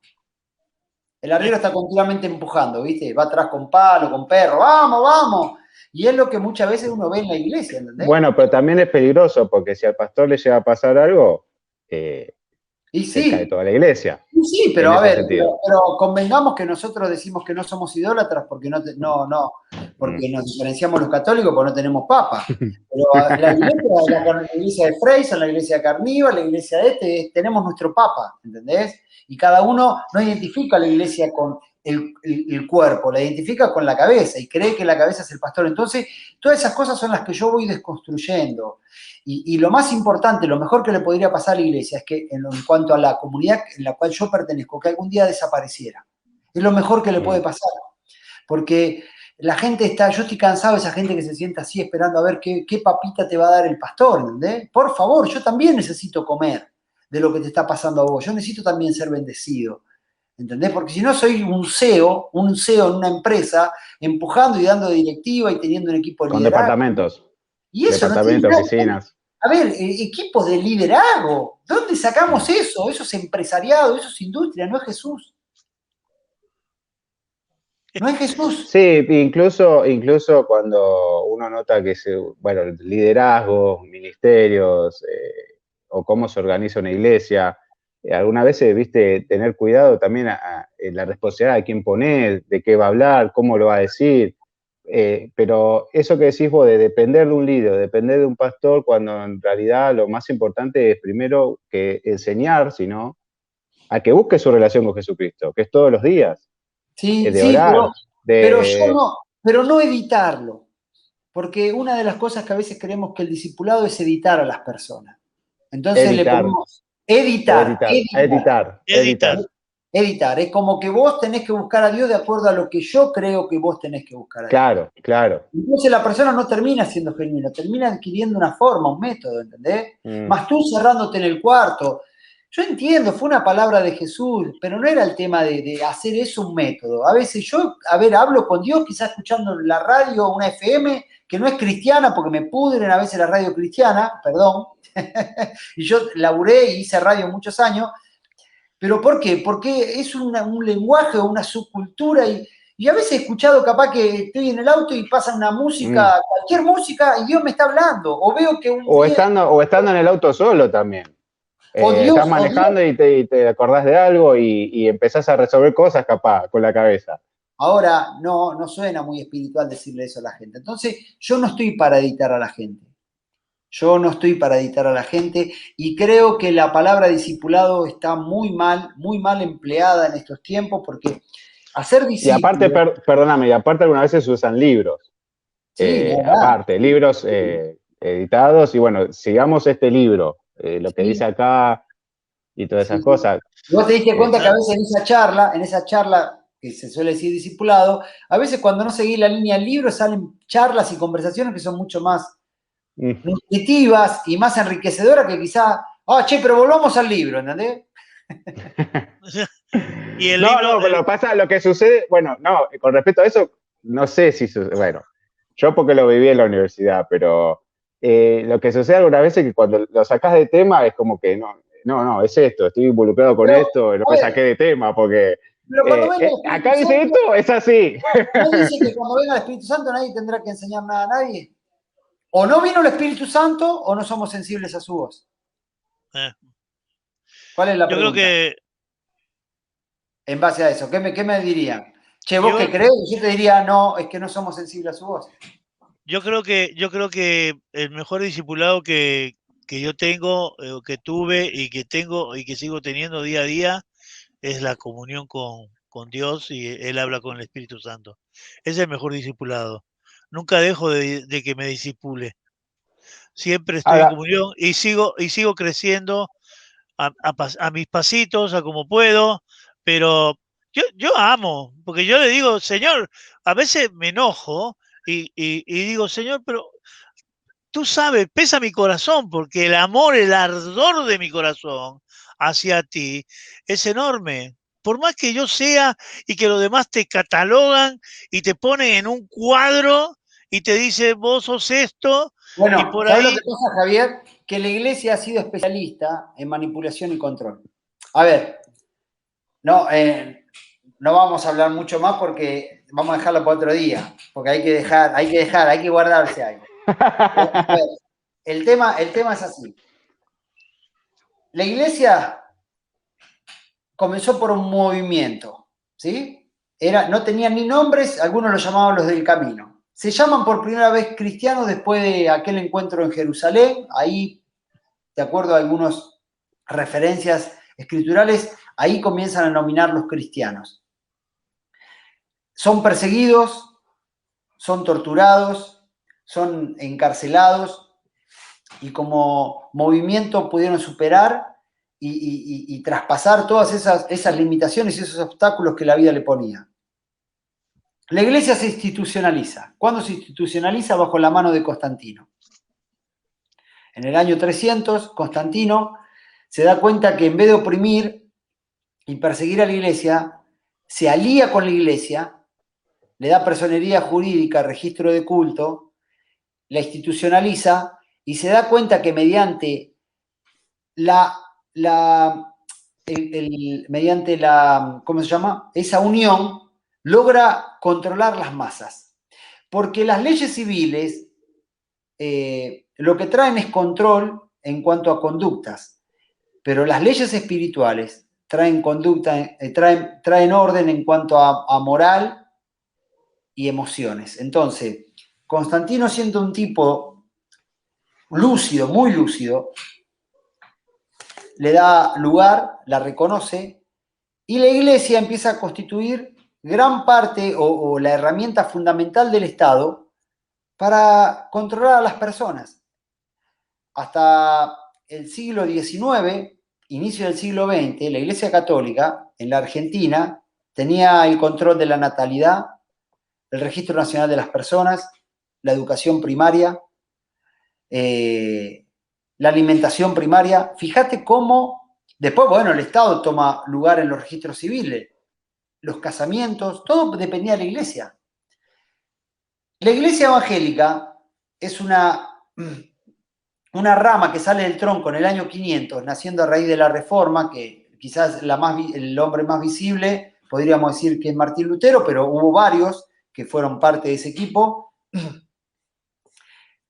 El arriero está continuamente empujando, ¿viste? Va atrás con palo, con perro, vamos. Y es lo que muchas veces uno ve en la iglesia, ¿entendés? Bueno, pero también es peligroso, porque si al pastor le llega a pasar algo... Y Y se cae sí, toda la iglesia. sí, pero En a ese ver, sentido. pero convengamos que nosotros decimos que no somos idólatras porque Mm. porque nos diferenciamos los católicos porque no tenemos papa. Pero la iglesia, la iglesia de Freyson, la iglesia de Carníbal, la iglesia de tenemos nuestro papa, ¿entendés? Y cada uno no identifica a la iglesia con el cuerpo, la identifica con la cabeza y cree que la cabeza es el pastor. Entonces, todas esas cosas son las que yo voy desconstruyendo. Y lo más importante, lo mejor que le podría pasar a la iglesia es que en cuanto a la comunidad en la cual yo pertenezco, que algún día desapareciera. Es lo mejor que le puede pasar. Porque la gente está, yo estoy cansado de esa gente que se sienta así esperando a ver qué papita te va a dar el pastor, ¿entendés? Por favor, yo también necesito comer de lo que te está pasando a vos. Yo necesito también ser bendecido. ¿Entendés? Porque si no soy un CEO en una empresa, empujando y dando directiva y teniendo un equipo de Con liderazgo. departamentos. Y eso no tiene Departamentos, nada. oficinas. A ver, equipos de liderazgo. ¿Dónde sacamos eso? Eso es empresariado, eso es industria, no es Jesús. No es Jesús. Sí, incluso cuando uno nota que bueno, el liderazgo, ministerios, o cómo se organiza una iglesia, algunas veces, viste, tener cuidado también en la responsabilidad de quién pone, de qué va a hablar, cómo lo va a decir. Pero eso que decís vos de depender de un líder, depender de un pastor, cuando en realidad lo más importante es primero que enseñar, sino a que busque su relación con Jesucristo, que es todos los días, Sí, de sí, orar, de... pero no editarlo. Porque una de las cosas que a veces creemos que el discipulado es editar a las personas. Entonces le Editar, ponemos editar. Editar. Editar. Es como que vos tenés que buscar a Dios de acuerdo a lo que yo creo que vos tenés que buscar a Dios. Claro, claro. Entonces la persona no termina siendo genuina, termina adquiriendo una forma, un método, ¿entendés? Más tú cerrándote en el cuarto. Yo entiendo, fue una palabra de Jesús, pero no era el tema de hacer eso un método. A veces yo, hablo con Dios, quizás escuchando la radio, una FM, que no es cristiana, porque me pudren a veces la radio cristiana, perdón. Y yo laburé y hice radio muchos años. ¿Pero por qué? Porque es un lenguaje o una subcultura y a veces he escuchado capaz que estoy en el auto y pasa una música, cualquier música, y Dios me está hablando. O veo que O estando en el auto solo también. Estás manejando y te acordás de algo y empezás a resolver cosas capaz con la cabeza. Ahora no suena muy espiritual decirle eso a la gente. Entonces, yo no estoy para editar a la gente. Yo no estoy para editar a la gente y creo que la palabra discipulado está muy mal empleada en estos tiempos porque hacer Y aparte, discípulo... perdóname, y aparte algunas veces se usan libros. Sí, Aparte, libros editados y bueno, sigamos este libro, lo que dice acá y todas esas cosas. Vos te diste cuenta que a veces en esa charla que se suele decir discipulado, a veces cuando no seguís la línea del libro salen charlas y conversaciones que son mucho más nutritivas y más enriquecedoras que quizá, pero volvamos al libro, ¿entendés? Y el no, libro, pero lo que sucede, bueno, no, con respecto a eso, no sé si sucede, bueno, yo porque lo viví en la universidad, pero lo que sucede algunas veces es que cuando lo sacás de tema es como que no, es esto, estoy involucrado con esto, no me saqué de tema, porque pero cuando venga el acá Espíritu dice Santo, esto, es así. ¿no dice que cuando venga el Espíritu Santo nadie tendrá que enseñar nada a nadie? O no vino el Espíritu Santo o no somos sensibles a su voz. ¿Cuál es la pregunta? Yo creo que... En base a eso, ¿qué me dirían? Che, ¿vos qué crees? Yo te diría, no, es que no somos sensibles a su voz. Yo creo que el mejor discipulado que yo tengo, que tuve y que tengo y que sigo teniendo día a día es la comunión con Dios y Él habla con el Espíritu Santo. Es el mejor discipulado. Nunca dejo de que me disipule. Siempre estoy en comunión y sigo creciendo a mis pasitos, a como puedo, pero yo amo, porque yo le digo, Señor, a veces me enojo y digo, Señor, pero tú sabes, pesa mi corazón, porque el amor, el ardor de mi corazón hacia ti es enorme. Por más que yo sea y que los demás te catalogan y te ponen en un cuadro y te dicen, vos sos esto, bueno, y por ¿sabes ahí... lo que pasa, Javier? Que la iglesia ha sido especialista en manipulación y control. A ver, no vamos a hablar mucho más porque vamos a dejarlo para otro día, porque hay que guardarse algo. A ver, el tema es así. La iglesia comenzó por un movimiento, ¿sí? No tenían ni nombres, algunos lo llamaban los del camino. Se llaman por primera vez cristianos después de aquel encuentro en Jerusalén, ahí, de acuerdo a algunas referencias escriturales, ahí comienzan a nominar los cristianos. Son perseguidos, son torturados, son encarcelados y como movimiento pudieron superar y traspasar todas esas limitaciones y esos obstáculos que la vida le ponía. La iglesia se institucionaliza. ¿Cuándo se institucionaliza? Bajo la mano de Constantino. En el año 300, Constantino se da cuenta que en vez de oprimir y perseguir a la iglesia, se alía con la iglesia, le da personería jurídica, registro de culto, la institucionaliza y se da cuenta que mediante ¿cómo se llama? Esa unión logra controlar las masas. Porque las leyes civiles lo que traen es control en cuanto a conductas, pero las leyes espirituales traen conducta, traen orden en cuanto a moral y emociones. Entonces, Constantino, siendo un tipo lúcido, muy lúcido, le da lugar, la reconoce, y la iglesia empieza a constituir gran parte o la herramienta fundamental del Estado para controlar a las personas. Hasta el siglo XIX, inicio del siglo XX, la Iglesia Católica en la Argentina tenía el control de la natalidad, el Registro Nacional de las Personas, la educación primaria, la alimentación primaria. Fíjate cómo, después, bueno, el Estado toma lugar en los registros civiles, los casamientos, todo dependía de la Iglesia. La Iglesia evangélica es una rama que sale del tronco en el año 500, naciendo a raíz de la Reforma, que quizás el hombre más visible, podríamos decir que es Martín Lutero, pero hubo varios que fueron parte de ese equipo.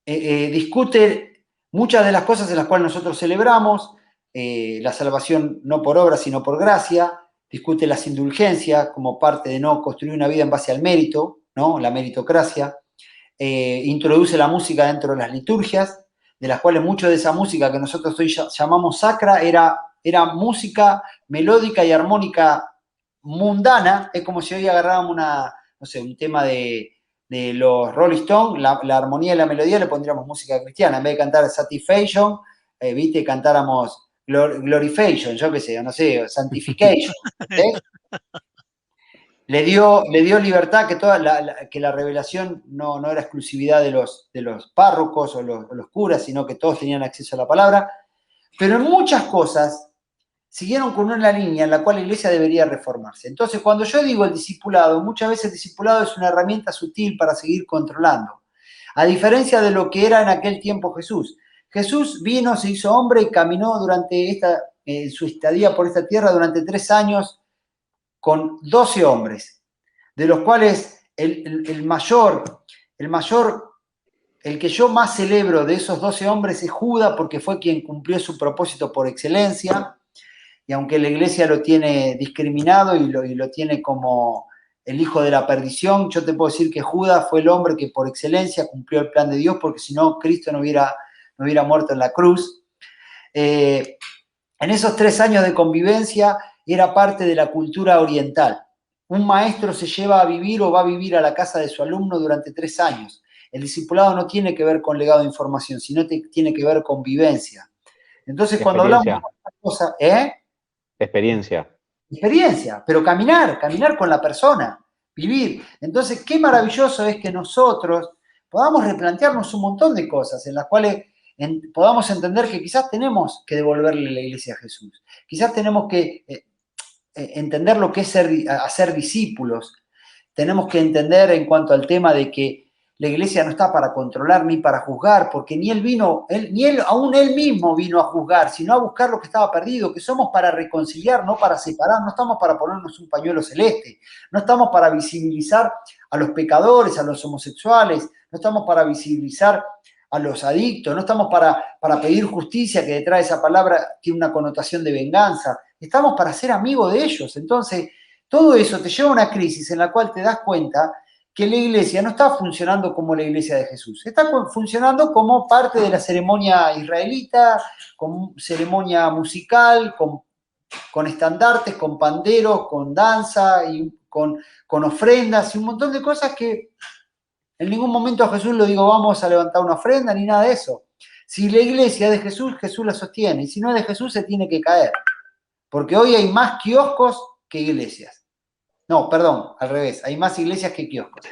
Discute muchas de las cosas en las cuales nosotros celebramos, la salvación no por obra, sino por gracia, discute las indulgencias como parte de no construir una vida en base al mérito, ¿no? La meritocracia, introduce la música dentro de las liturgias, de las cuales mucho de esa música que nosotros hoy llamamos sacra era música melódica y armónica mundana. Es como si hoy agarrábamos un tema de los Rolling Stones, la armonía y la melodía le pondríamos música cristiana. En vez de cantar Satisfaction, ¿viste? Cantáramos Glorification, yo qué sé, no sé, Sanctification. Le dio libertad, que la revelación no era exclusividad de los párrocos o los curas, sino que todos tenían acceso a la palabra. Pero en muchas cosas siguieron con una línea en la cual la iglesia debería reformarse. Entonces, cuando yo digo el discipulado, muchas veces el discipulado es una herramienta sutil para seguir controlando. A diferencia de lo que era en aquel tiempo Jesús. Jesús vino, se hizo hombre y caminó durante su estadía por esta tierra durante 3 años con 12 hombres, de los cuales el mayor, el que yo más celebro de esos 12 hombres es Judas, porque fue quien cumplió su propósito por excelencia, y aunque la iglesia lo tiene discriminado y lo tiene como el hijo de la perdición, yo te puedo decir que Judas fue el hombre que por excelencia cumplió el plan de Dios, porque si no, Cristo no hubiera muerto en la cruz. En esos 3 años de convivencia era parte de la cultura oriental. Un maestro se lleva a vivir o va a vivir a la casa de su alumno durante 3 años. El discipulado no tiene que ver con legado de información, sino tiene que ver con vivencia. Entonces, cuando hablamos de estas cosas, Experiencia, pero caminar con la persona, vivir. Entonces, qué maravilloso es que nosotros podamos replantearnos un montón de cosas en las cuales podamos entender que quizás tenemos que devolverle la iglesia a Jesús. Quizás tenemos que entender lo que es hacer discípulos. Tenemos que entender en cuanto al tema de que la iglesia no está para controlar ni para juzgar, porque aún él mismo vino a juzgar, sino a buscar lo que estaba perdido, que somos para reconciliar, no para separar, no estamos para ponernos un pañuelo celeste, no estamos para visibilizar a los pecadores, a los homosexuales, no estamos para visibilizar a los adictos, no estamos para pedir justicia, que detrás de esa palabra tiene una connotación de venganza. estamos para ser amigos de ellos. Entonces, todo eso te lleva a una crisis en la cual te das cuenta que la iglesia no está funcionando como la iglesia de Jesús, está funcionando como parte de la ceremonia israelita, con ceremonia musical, con estandartes, con panderos, con danza, y con ofrendas y un montón de cosas que en ningún momento a Jesús le digo, vamos a levantar una ofrenda, ni nada de eso. Si la iglesia es de Jesús, Jesús la sostiene, y si no es de Jesús, se tiene que caer. Porque hoy hay más kioscos que iglesias. No, perdón, al revés, hay más iglesias que kioscos.